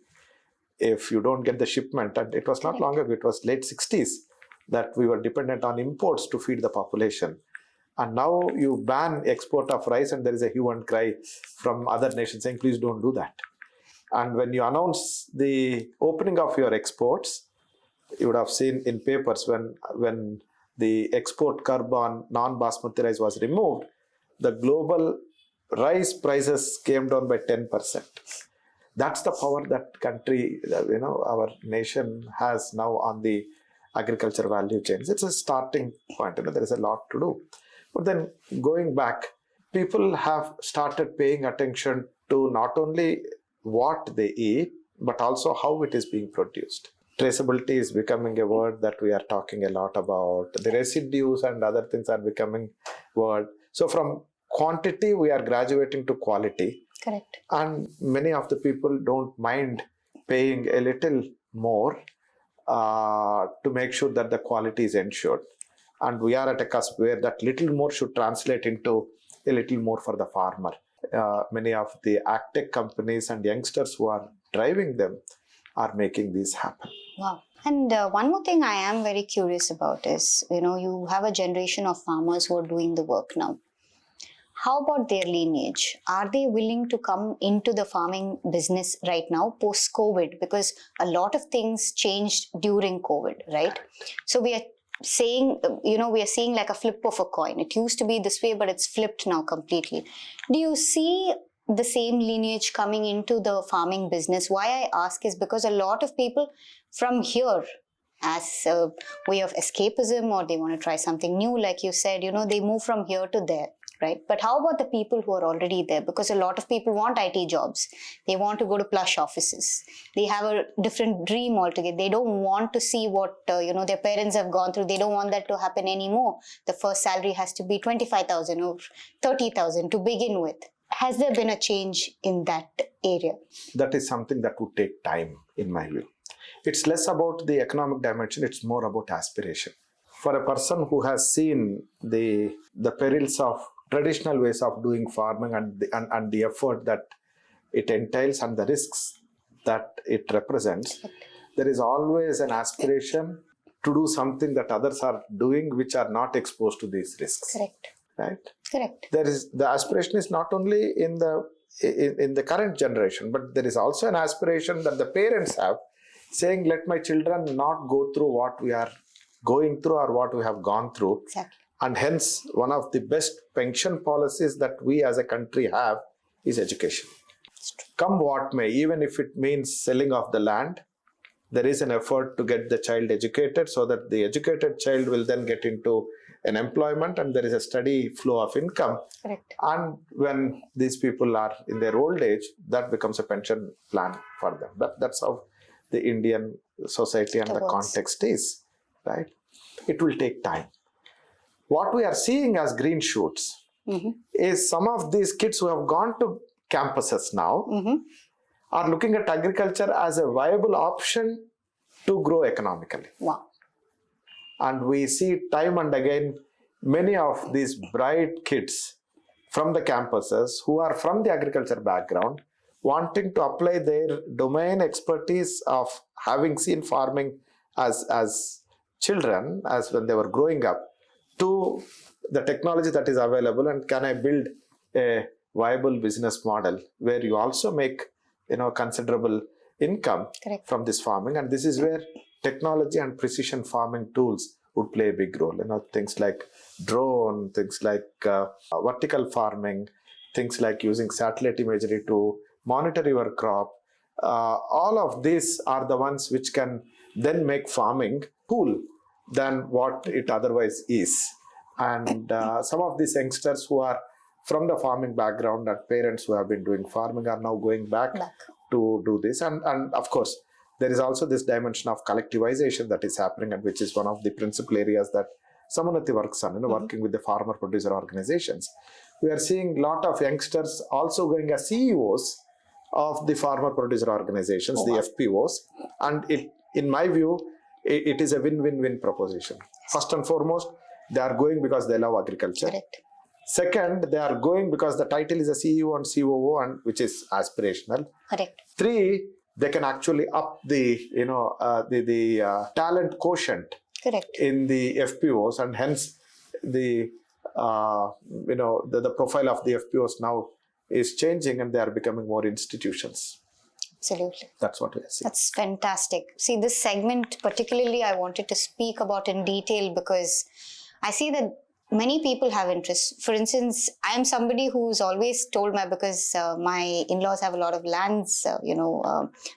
If you don't get the shipment, and it was not long ago, it was late 60s that we were dependent on imports to feed the population. And now you ban export of rice, and there is a hue and cry from other nations saying, please don't do that. And when you announce the opening of your exports, you would have seen in papers when the export curb on non-basmati rice was removed, the global rice prices came down by 10%. That's the power that country, our nation has now on the agriculture value chains. It's a starting point. There is a lot to do. But then going back, people have started paying attention to not only what they eat, but also how it is being produced. Traceability is becoming a word that we are talking a lot about. The residues and other things are becoming word. So from quantity, we are graduating to quality. Correct. And many of the people don't mind paying a little more to make sure that the quality is ensured. And we are at a cusp where that little more should translate into a little more for the farmer. Many of the agtech companies and youngsters who are driving them are making this happen. Wow. And one more thing I am very curious about is, you have a generation of farmers who are doing the work now. How about their lineage? Are they willing to come into the farming business right now post-COVID? Because a lot of things changed during COVID, right? So we are saying, we are seeing like a flip of a coin. It used to be this way, but it's flipped now completely. Do you see the same lineage coming into the farming business? Why I ask is because a lot of people from here, as a way of escapism, or they want to try something new, like you said, they move from here to there. Right? But how about the people who are already there? Because a lot of people want IT jobs. They want to go to plush offices. They have a different dream altogether. They don't want to see what their parents have gone through. They don't want that to happen anymore. The first salary has to be 25,000 or 30,000 to begin with. Has there been a change in that area? That is something that would take time, in my view. It's less about the economic dimension. It's more about aspiration. For a person who has seen the perils of traditional ways of doing farming and the effort that it entails and the risks that it represents, there is always an aspiration to do something that others are doing which are not exposed to these risks. Correct. Right? Correct. The aspiration is not only in the current generation, but there is also an aspiration that the parents have, saying, let my children not go through what we are going through or what we have gone through. Exactly. And hence, one of the best pension policies that we as a country have is education. Come what may, even if it means selling off the land, there is an effort to get the child educated so that the educated child will then get into an employment and there is a steady flow of income. Correct. And when these people are in their old age, that becomes a pension plan for them. That's how the Indian society and the context is, right? It will take time. What we are seeing as green shoots is some of these kids who have gone to campuses now are looking at agriculture as a viable option to grow economically. Wow. And we see time and again many of these bright kids from the campuses who are from the agriculture background wanting to apply their domain expertise of having seen farming as children, as when they were growing up, to the technology that is available, and can I build a viable business model where you also make considerable income from this farming. And this is where technology and precision farming tools would play a big role. Things like drone, things like vertical farming, things like using satellite imagery to monitor your crop. All of these are the ones which can then make farming cool than what it otherwise is. And some of these youngsters who are from the farming background and parents who have been doing farming are now going back to do this. And of course, there is also this dimension of collectivization that is happening, and which is one of the principal areas that Samunnati works on, working with the farmer producer organizations. We are seeing a lot of youngsters also going as CEOs of the farmer producer organizations, Oh, the wow. FPOs, and in my view, it is a win-win-win proposition. First and foremost, they are going because they love agriculture. Correct. Second, they are going because the title is a CEO and COO, and which is aspirational. Correct. Three, they can actually up the talent quotient Correct. in the FPOs, and hence the the profile of the FPOs now is changing, and they are becoming more institutions. Absolutely. That's what we are seeing. That's fantastic. See, this segment particularly I wanted to speak about in detail because I see that many people have interest. For instance, I am somebody who's always told because my in-laws have a lot of lands,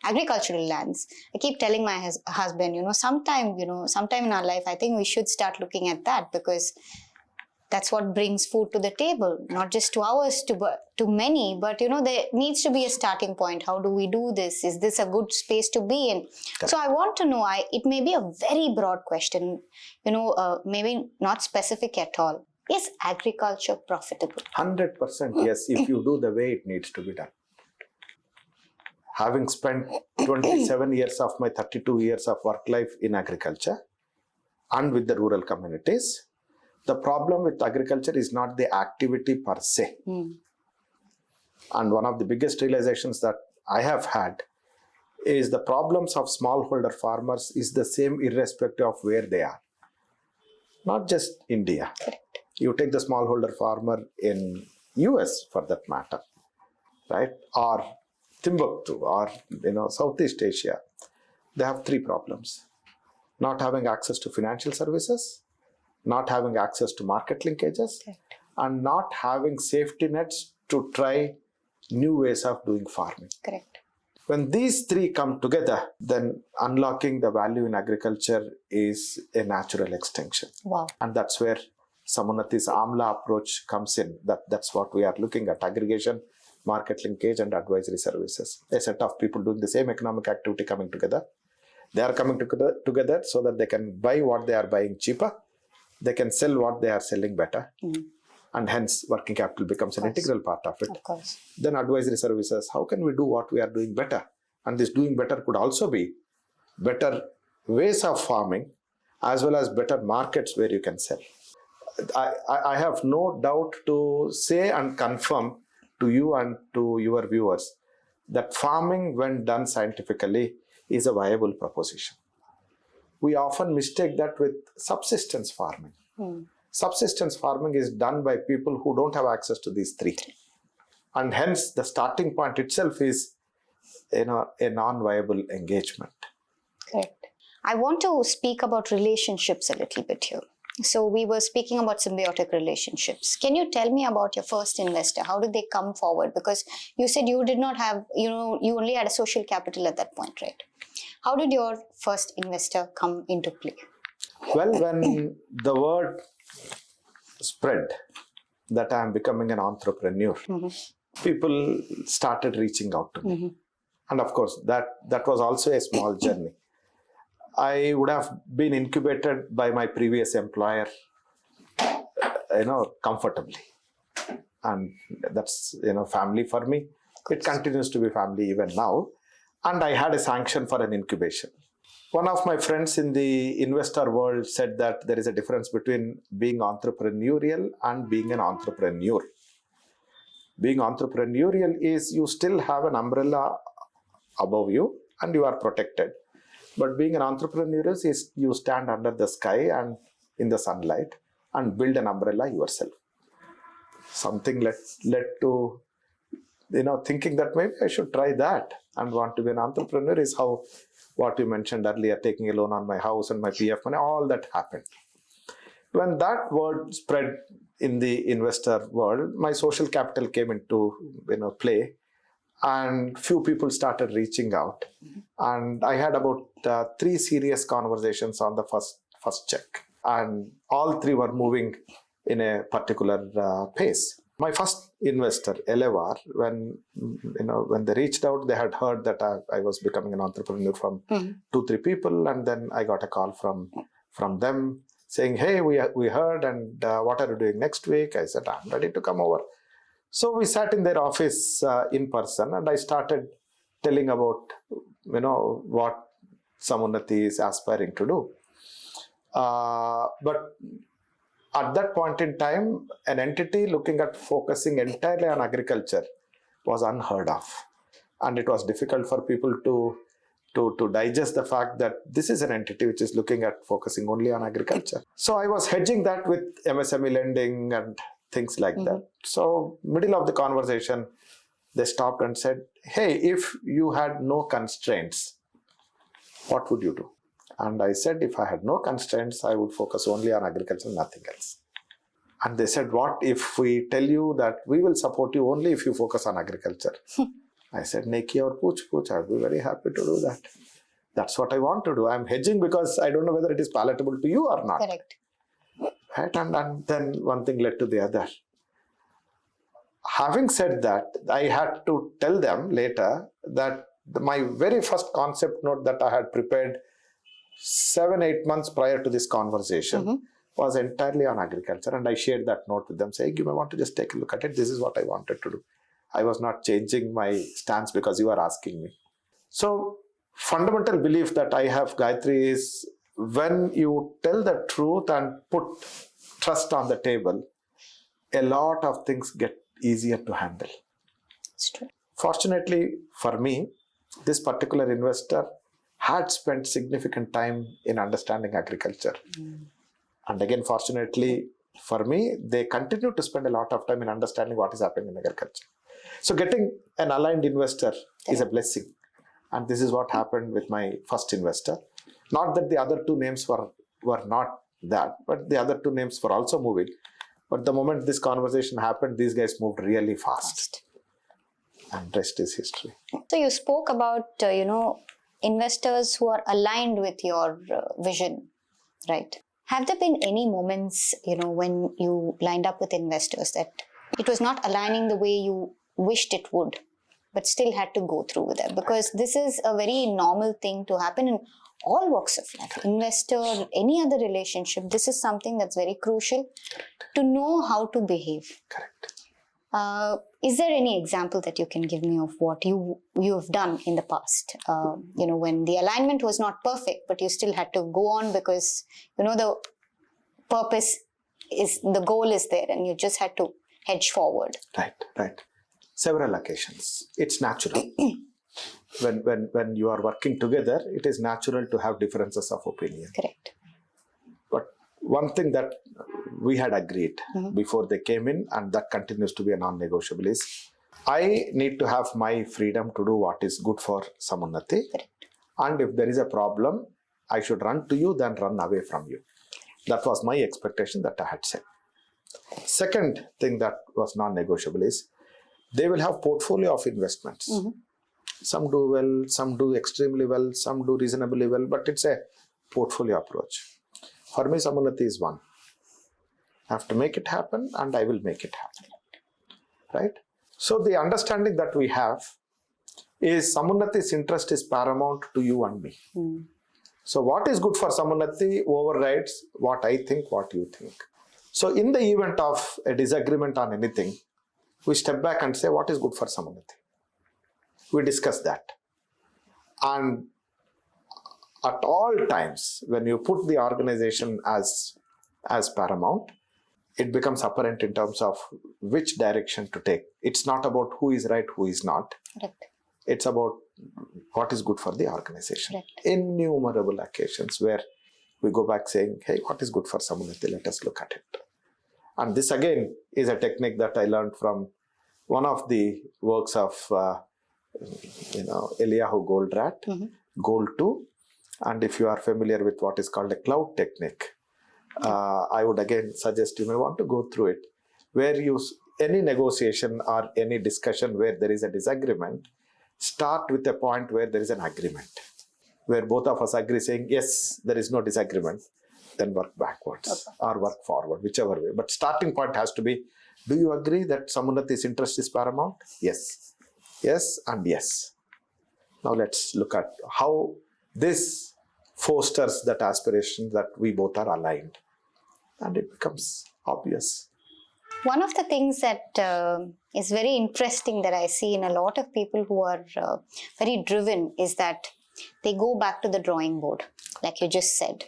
agricultural lands. I keep telling my husband, sometime in our life, I think we should start looking at that because that's what brings food to the table, not just to ours, to many, but there needs to be a starting point. How do we do this? Is this a good space to be in? Correct. So I want to know, it may be a very broad question, maybe not specific at all. Is agriculture profitable? 100% yes, if you do the way it needs to be done. Having spent 27 years of my 32 years of work life in agriculture and with the rural communities, the problem with agriculture is not the activity per se. And one of the biggest realizations that I have had is the problems of smallholder farmers is the same irrespective of where they are. Not just India. Correct. You take the smallholder farmer in US for that matter, right? Or Timbuktu or Southeast Asia. They have three problems. Not having access to financial services, not having access to market linkages, Correct. and not having safety nets to try new ways of doing farming. Correct. When these three come together, then unlocking the value in agriculture is a natural extension. Wow. And that's where Samunnati's AMLA approach comes in. That's what we are looking at: aggregation, market linkage, and advisory services. A set of people doing the same economic activity coming together. They are coming together so that they can buy what they are buying cheaper. They can sell what they are selling better. And hence working capital becomes an integral part of it. Of course. Then advisory services, how can we do what we are doing better? And this doing better could also be better ways of farming as well as better markets where you can sell. I have no doubt to say and confirm to you and to your viewers that farming, when done scientifically, is a viable proposition. We often mistake that with subsistence farming. Subsistence farming is done by people who don't have access to these three. And hence the starting point itself is a non-viable engagement. Correct. I want to speak about relationships a little bit here. So we were speaking about symbiotic relationships. Can you tell me about your first investor? How did they come forward? Because you said you did not have, you only had a social capital at that point, right? How did your first investor come into play? Well, when the word spread that I am becoming an entrepreneur, people started reaching out to me. And of course, that was also a small journey. I would have been incubated by my previous employer, comfortably. And that's, family for me. It continues to be family even now. And I had a sanction for an incubation. One of my friends in the investor world said that there is a difference between being entrepreneurial and being an entrepreneur. Being entrepreneurial is you still have an umbrella above you and you are protected. But being an entrepreneur is you stand under the sky and in the sunlight and build an umbrella yourself. Something led to thinking that maybe I should try that and want to be an entrepreneur is how what you mentioned earlier, taking a loan on my house and my PF money, all that happened. When that word spread in the investor world, my social capital came into play, and few people started reaching out. And I had about 3 serious conversations on the first check, and all 3 were moving in a particular pace. My first investor, Elevar, when they reached out, they had heard that I was becoming an entrepreneur from 2-3 people, and then I got a call from them saying, "Hey, we heard, and what are you doing next week?" I said, "I'm ready to come over." So we sat in their office in person, and I started telling about, what Samunnati is aspiring to do. But at that point in time, an entity looking at focusing entirely on agriculture was unheard of. And it was difficult for people to digest the fact that this is an entity which is looking at focusing only on agriculture. So I was hedging that with MSME lending and things like that. So middle of the conversation, they stopped and said, hey, if you had no constraints, what would you do? And I said, if I had no constraints, I would focus only on agriculture, nothing else. And they said, what if we tell you that we will support you only if you focus on agriculture? I said, Neki or Pooch, I'd be very happy to do that. That's what I want to do. I'm hedging because I don't know whether it is palatable to you or not. Correct. Right? And then one thing led to the other. Having said that, I had to tell them later that my very first concept note that I had prepared 7-8 months prior to this conversation was entirely on agriculture. And I shared that note with them, saying, you may want to just take a look at it. This is what I wanted to do. I was not changing my stance because you are asking me. So, fundamental belief that I have, Gayathri, is when you tell the truth and put trust on the table, a lot of things get easier to handle. It's true. Fortunately for me, this particular investor had spent significant time in understanding agriculture. And again, fortunately for me, they continue to spend a lot of time in understanding what is happening in agriculture. So getting an aligned investor is a blessing. And this is what happened with my first investor. Not that the other two names were not that, but the other two names were also moving. But the moment this conversation happened, these guys moved really fast. And rest is history. So you spoke about, investors who are aligned with your vision, right? Have there been any moments, when you lined up with investors that it was not aligning the way you wished it would, but still had to go through with it? Because this is a very normal thing to happen in all walks of life. Investor, any other relationship, this is something that's very crucial to know how to behave. Correct. Is there any example that you can give me of what you have done in the past? When the alignment was not perfect, but you still had to go on because, the purpose is, the goal is there and you just had to hedge forward. Right. Several occasions. It's natural. When you are working together, it is natural to have differences of opinion. Correct. But one thing that we had agreed before they came in, and that continues to be a non-negotiable, is I need to have my freedom to do what is good for Samunnati. Correct. And if there is a problem, I should run to you than run away from you. That was my expectation that I had set. Second thing that was non-negotiable is they will have portfolio of investments. Some do well, some do extremely well, some do reasonably well, but it's a portfolio approach. For me, Samunnati is one. I have to make it happen and I will make it happen. Right? So the understanding that we have is Samunnati's interest is paramount to you and me. So what is good for Samunnati overrides what I think, what you think. So in the event of a disagreement on anything, we step back and say, what is good for Samunnati? We discuss that. And at all times, when you put the organization as paramount, it becomes apparent in terms of which direction to take. It's not about who is right, who is not. Correct. It's about what is good for the organization. Correct. Innumerable occasions where we go back saying, hey, what is good for Samunnati? Let us look at it. And this again is a technique that I learned from one of the works of Eliyahu Goldratt, Gold 2. And if you are familiar with what is called a cloud technique, I would again suggest you may want to go through it, where any negotiation or any discussion where there is a disagreement, start with a point where there is an agreement, where both of us agree saying, yes, there is no disagreement, then work backwards or work forward, whichever way. But starting point has to be, do you agree that Samunnati's interest is paramount? Yes. Yes and yes. Now let's look at how this fosters that aspiration that we both are aligned. And it becomes obvious. One of the things that is very interesting that I see in a lot of people who are very driven is that they go back to the drawing board, like you just said.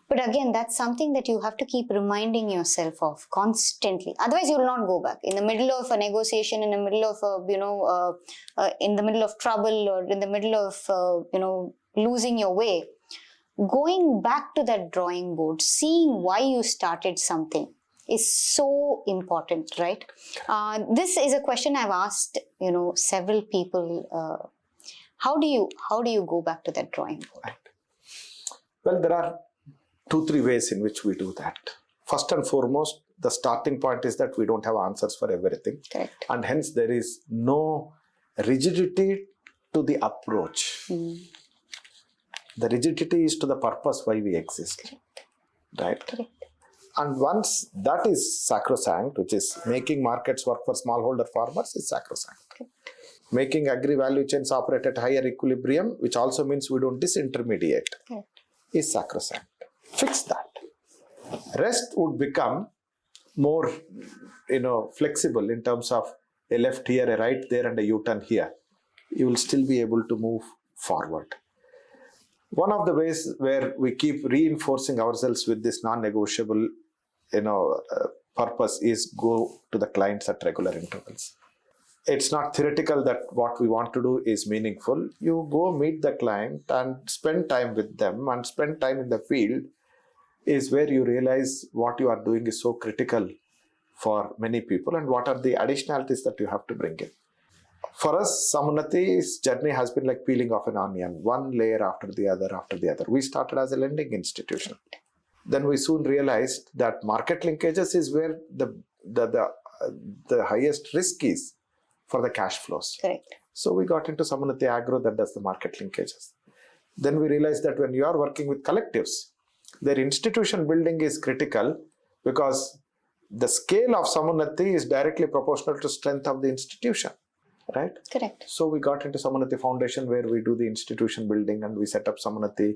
But again, that's something that you have to keep reminding yourself of constantly. Otherwise, you will not go back. In the middle of a negotiation, in the middle of in the middle of trouble, or in the middle of losing your way, going back to that drawing board, seeing why you started something is so important, right? This is a question I've asked, several people. How do you go back to that drawing board? Well, there are 2-3 ways in which we do that. First and foremost, the starting point is that we don't have answers for everything. Correct. And hence there is no rigidity to the approach. The rigidity is to the purpose why we exist. Correct. Right? Correct. And once that is sacrosanct, which is making markets work for smallholder farmers, is sacrosanct. Correct. Making agri-value chains operate at higher equilibrium, which also means we don't disintermediate, is sacrosanct. Fix that. Rest would become more, flexible in terms of a left here, a right there, and a U-turn here. You will still be able to move forward. One of the ways where we keep reinforcing ourselves with this non-negotiable, purpose is go to the clients at regular intervals. It's not theoretical that what we want to do is meaningful. You go meet the client and spend time with them and spend time in the field is where you realize what you are doing is so critical for many people and what are the additionalities that you have to bring in. For us, Samunnati's journey has been like peeling off an onion, one layer after the other after the other. We started as a lending institution. Then we soon realized that market linkages is where the highest risk is for the cash flows. Correct. So we got into Samunnati Agro that does the market linkages. Then we realized that when you are working with collectives, their institution building is critical because the scale of Samunnati is directly proportional to strength of the institution, right? Correct. So we got into Samunnati Foundation where we do the institution building and we set up Samunnati,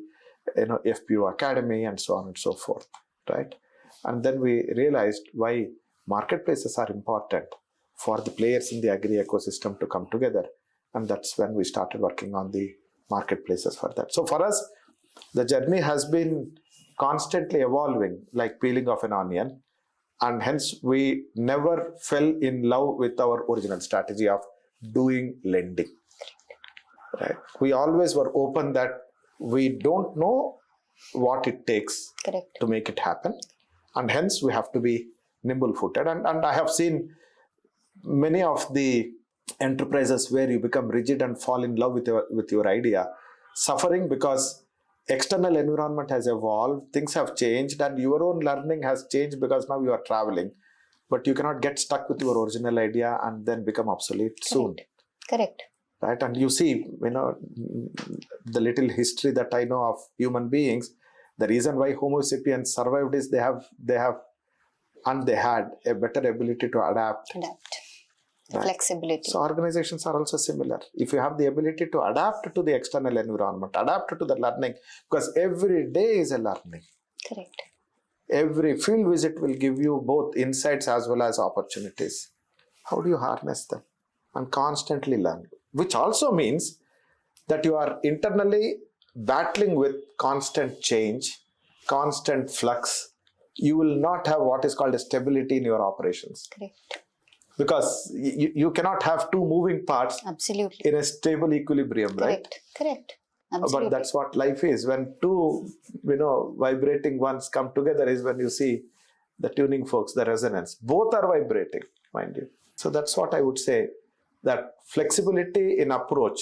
FPO Academy and so on and so forth, right? And then we realized why marketplaces are important for the players in the agri ecosystem to come together. And that's when we started working on the marketplaces for that. So for us, the journey has been constantly evolving, like peeling off an onion. And hence we never fell in love with our original strategy of doing lending. Right? We always were open that we don't know what it takes Correct. to make it happen. And hence we have to be nimble-footed. And I have seen many of the enterprises where you become rigid and fall in love with your idea, suffering because external environment has evolved, things have changed, and your own learning has changed because now you are traveling. But you cannot get stuck with your original idea and then become obsolete soon. Correct. Right? And you see, the little history that I know of human beings, the reason why Homo sapiens survived is they had a better ability to adapt. Right. Flexibility. So organizations are also similar. If you have the ability to adapt to the external environment, adapt to the learning, because every day is a learning. Correct. Every field visit will give you both insights as well as opportunities. How do you harness them? And constantly learn, which also means that you are internally battling with constant change, constant flux. You will not have what is called a stability in your operations. Correct. Because you cannot have two moving parts. Absolutely. In a stable equilibrium, right? Correct. Absolutely. But that's what life is. When two, vibrating ones come together is when you see the tuning forks, the resonance. Both are vibrating, mind you. So that's what I would say, that flexibility in approach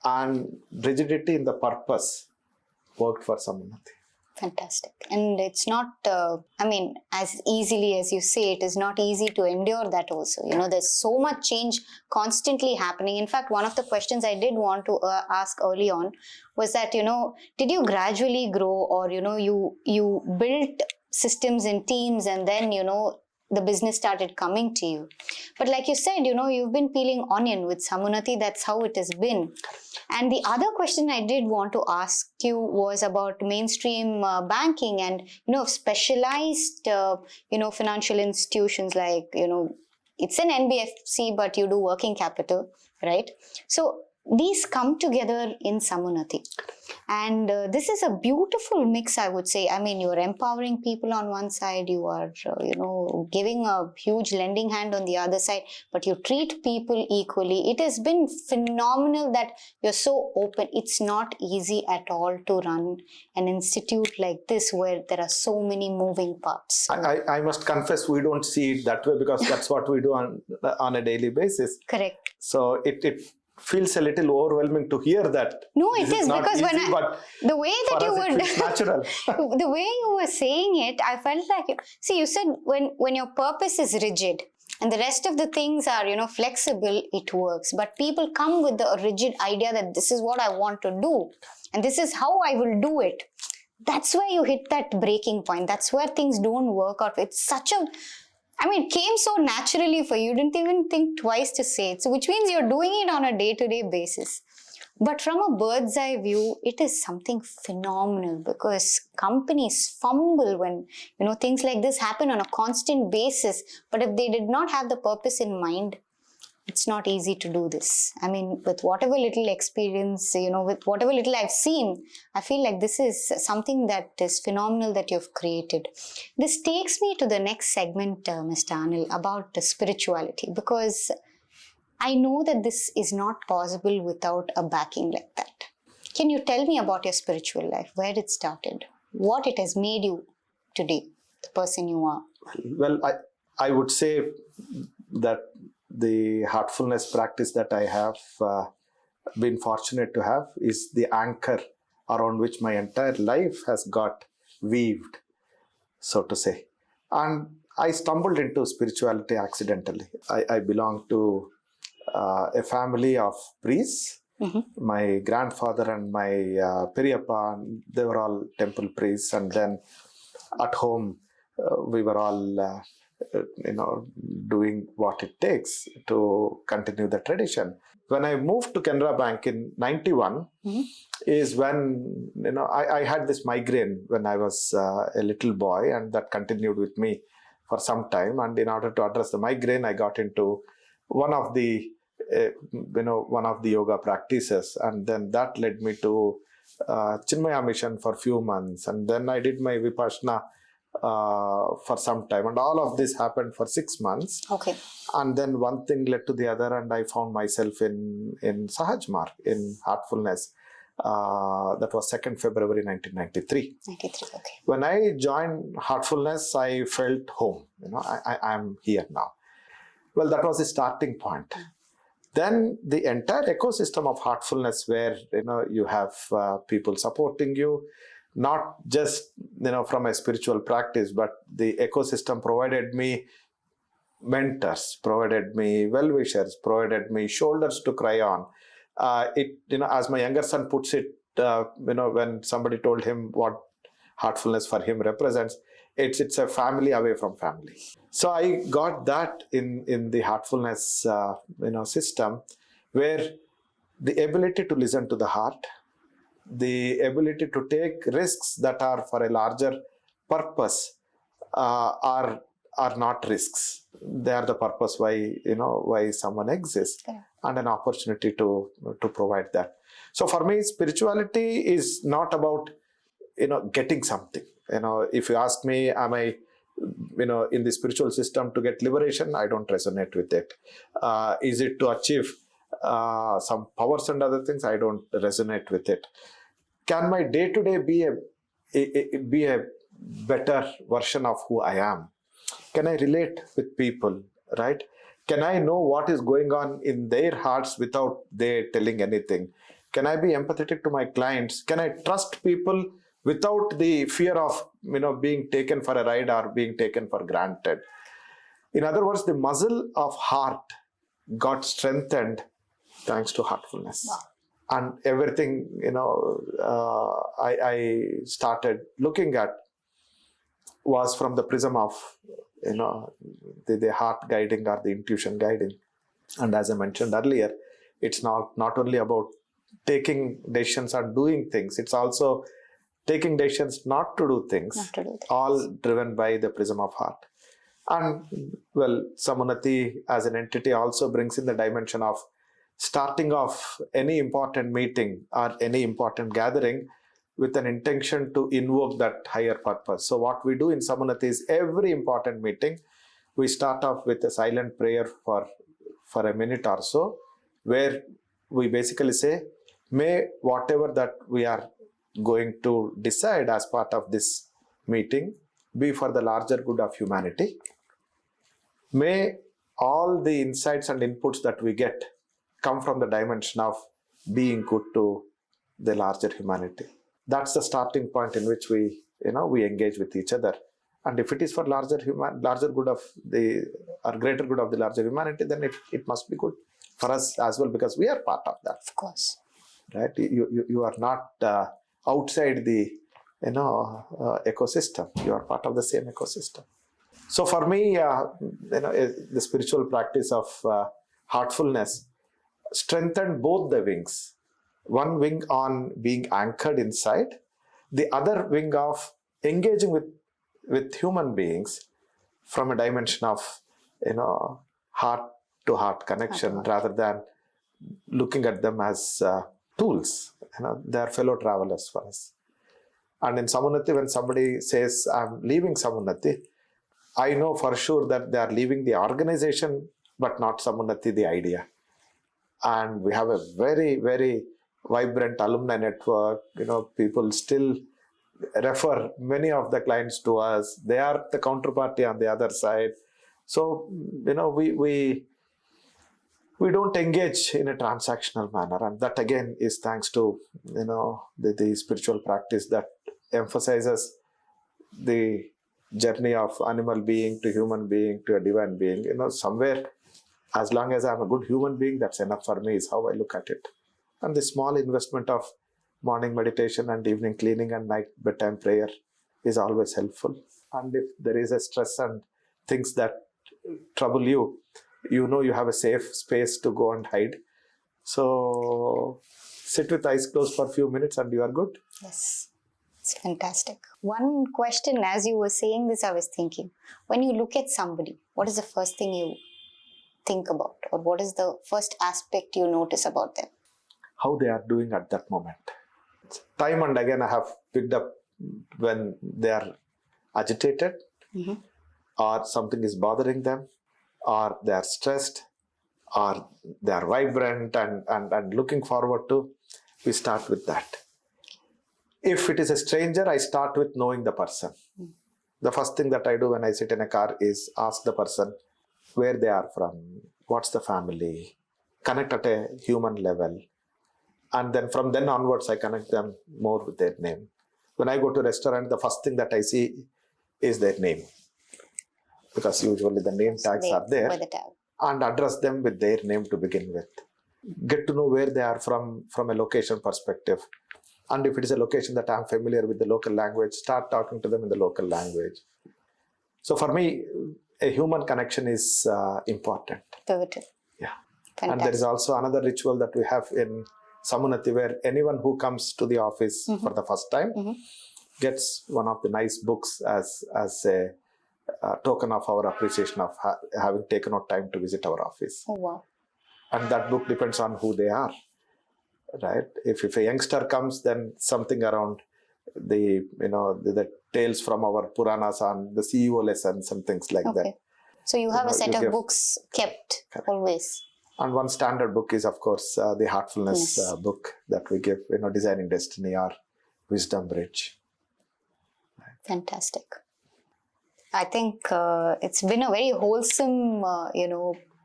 and rigidity in the purpose worked for Samunnati. Fantastic. And it's not, as easily as you say, it is not easy to endure that also. There's so much change constantly happening. In fact, one of the questions I did want to ask early on was that, did you gradually grow or, you built systems and teams and then, the business started coming to you. But like you said, you've been peeling onion with Samunnati. That's how it has been. And the other question I did want to ask you was about mainstream banking and, specialized, financial institutions like, it's an NBFC, but you do working capital, right? So these come together in Samunnati. And this is a beautiful mix, I would say. I mean, you're empowering people on one side, you are, giving a huge lending hand on the other side, but you treat people equally. It has been phenomenal that you're so open. It's not easy at all to run an institute like this where there are so many moving parts. I must confess, we don't see it that way because that's what we do on a daily basis. Correct. So it feels a little overwhelming to hear that. No, it is because easy, the way that you would, natural. The way you were saying it, I felt like, see, you said when your purpose is rigid and the rest of the things are, flexible, it works. But people come with the rigid idea that this is what I want to do and this is how I will do it. That's where you hit that breaking point. That's where things don't work out. It's it came so naturally for you. You didn't even think twice to say it. So which means you're doing it on a day-to-day basis. But from a bird's eye view, it is something phenomenal because companies fumble when, things like this happen on a constant basis. But if they did not have the purpose in mind, it's not easy to do this. I mean, with whatever little experience, with whatever little I've seen, I feel like this is something that is phenomenal that you've created. This takes me to the next segment, Mr. Anil, about the spirituality, because I know that this is not possible without a backing like that. Can you tell me about your spiritual life, where it started, what it has made you today, the person you are? Well, I would say that the heartfulness practice that I have been fortunate to have is the anchor around which my entire life has got weaved, so to say. And I stumbled into spirituality accidentally. I belong to a family of priests. Mm-hmm. My grandfather and my Periyappa, they were all temple priests. And then at home, we were all doing what it takes to continue the tradition. When I moved to Canara Bank in 91, mm-hmm. is when, I had this migraine when I was a little boy, and that continued with me for some time. And in order to address the migraine, I got into one of the yoga practices. And then that led me to Chinmaya mission for a few months. And then I did my Vipassana for some time, and all of this happened for 6 months. Okay. And then one thing led to the other, and I found myself in Sahaj Marg, in heartfulness. That was 2nd February 1993. 93, okay. When I joined heartfulness, I felt home. I'm here now. Well, that was the starting point. Then the entire ecosystem of heartfulness, where you have people supporting you, not just from a spiritual practice, but the ecosystem provided me mentors, provided me well-wishers, provided me shoulders to cry on. As my younger son puts it, when somebody told him what heartfulness for him represents, it's a family away from family. So I got that in the heartfulness system, where the ability to listen to the heart, the ability to take risks that are for a larger purpose are not risks. They are the purpose why someone exists, okay. And an opportunity to provide that. So for me, spirituality is not about getting something. If you ask me, am I in the spiritual system to get liberation? I don't resonate with it. Is it to achieve some powers and other things? I don't resonate with it. Can my day-to-day be a better version of who I am? Can I relate with people, right? Can I know what is going on in their hearts without they telling anything? Can I be empathetic to my clients? Can I trust people without the fear of being taken for a ride or being taken for granted? In other words, the muscle of heart got strengthened thanks to heartfulness. Wow. And everything, I started looking at was from the prism of, the heart guiding or the intuition guiding. And as I mentioned earlier, it's not only about taking decisions and doing things, it's also taking decisions not to do things, all driven by the prism of heart. And well, Samunnati as an entity also brings in the dimension of starting off any important meeting or any important gathering with an intention to invoke that higher purpose. So what we do in Samunnati is every important meeting, we start off with a silent prayer for a minute or so, where we basically say, may whatever that we are going to decide as part of this meeting be for the larger good of humanity. May all the insights and inputs that we get come from the dimension of being good to the larger humanity. That's the starting point in which we engage with each other. And if it is for larger good of or greater good of the larger humanity, then it must be good for us as well, because we are part of that. Of course. Right? You are not outside the ecosystem. You are part of the same ecosystem. So for me, the spiritual practice of heartfulness strengthened both the wings. One wing on being anchored inside, the other wing of engaging with human beings from a dimension of heart to heart connection, rather than looking at them as tools. They are fellow travelers for us. And in Samunnati, when somebody says, I'm leaving Samunnati, I know for sure that they are leaving the organization, but not Samunnati, the idea. And we have a very, very vibrant alumni network. People still refer many of the clients to us. They are the counterparty on the other side. So, we don't engage in a transactional manner. And that again is thanks to, the spiritual practice that emphasizes the journey of animal being to human being to a divine being. Somewhere, as long as I'm a good human being, that's enough for me, is how I look at it. And the small investment of morning meditation and evening cleaning and night bedtime prayer is always helpful. And if there is a stress and things that trouble you, you have a safe space to go and hide. So sit with eyes closed for a few minutes and you are good. Yes, it's fantastic. One question, as you were saying this, I was thinking, when you look at somebody, what is the first thing you think about, or what is the first aspect you notice about them? How they are doing at that moment. Time and again I have picked up when they are agitated, or something is bothering them, or they are stressed, or they are vibrant and looking forward to. We start with that. If it is a stranger, I start with knowing the person. The first thing that I do when I sit in a car is ask the person where they are from, what's the family, connect at a human level. And then from then onwards, I connect them more with their name. When I go to a restaurant, the first thing that I see is their name, because usually the name tags are there, and address them with their name to begin with. Get to know where they are from a location perspective. And if it is a location that I'm familiar with the local language, start talking to them in the local language. So for me, a human connection is important. Pivotal. Yeah. Fantastic. And there is also another ritual that we have in Samunnati, where anyone who comes to the office for the first time gets one of the nice books as a token of our appreciation of having taken out time to visit our office. Oh, wow. And that book depends on who they are, right? If a youngster comes, then something around the tales from our Puranas on the CEO lessons and things like that. So you have a set of books kept always. And one standard book is, of course, the Heartfulness book that we give, Designing Destiny or Wisdom Bridge. Fantastic. I think it's been a very wholesome,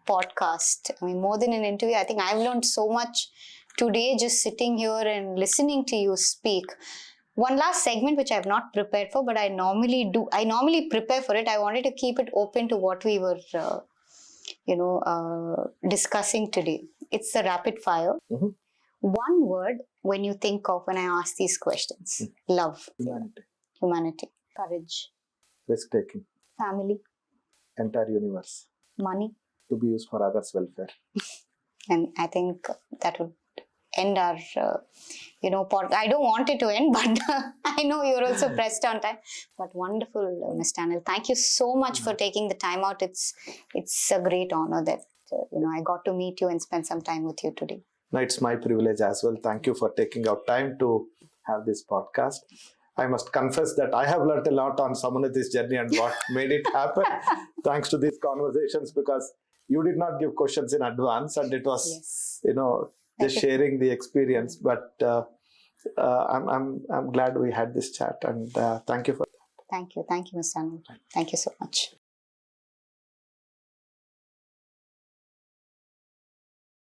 podcast. I mean, more than an interview, I think I've learned so much today just sitting here and listening to you speak. One last segment which I've not prepared for, but I normally do. I normally prepare for it. I wanted to keep it open to what we were, discussing today. It's the rapid fire. One word when you think of when I ask these questions. Love. Humanity. Humanity. Courage. Risk-taking. Family. Entire universe. Money. To be used for others' welfare. And I think that would end our, I don't want it to end, but I know you're also pressed on time. But wonderful, Ms. Daniel. Thank you so much for taking the time out. It's a great honor that, I got to meet you and spend some time with you today. No, it's my privilege as well. Thank you for taking out time to have this podcast. I must confess that I have learned a lot on Samunnati's journey and what made it happen thanks to these conversations, because you did not give questions in advance and it was, just sharing the experience. But I'm glad we had this chat, and thank you for that. Thank you, Mr. Anil. Thank you so much.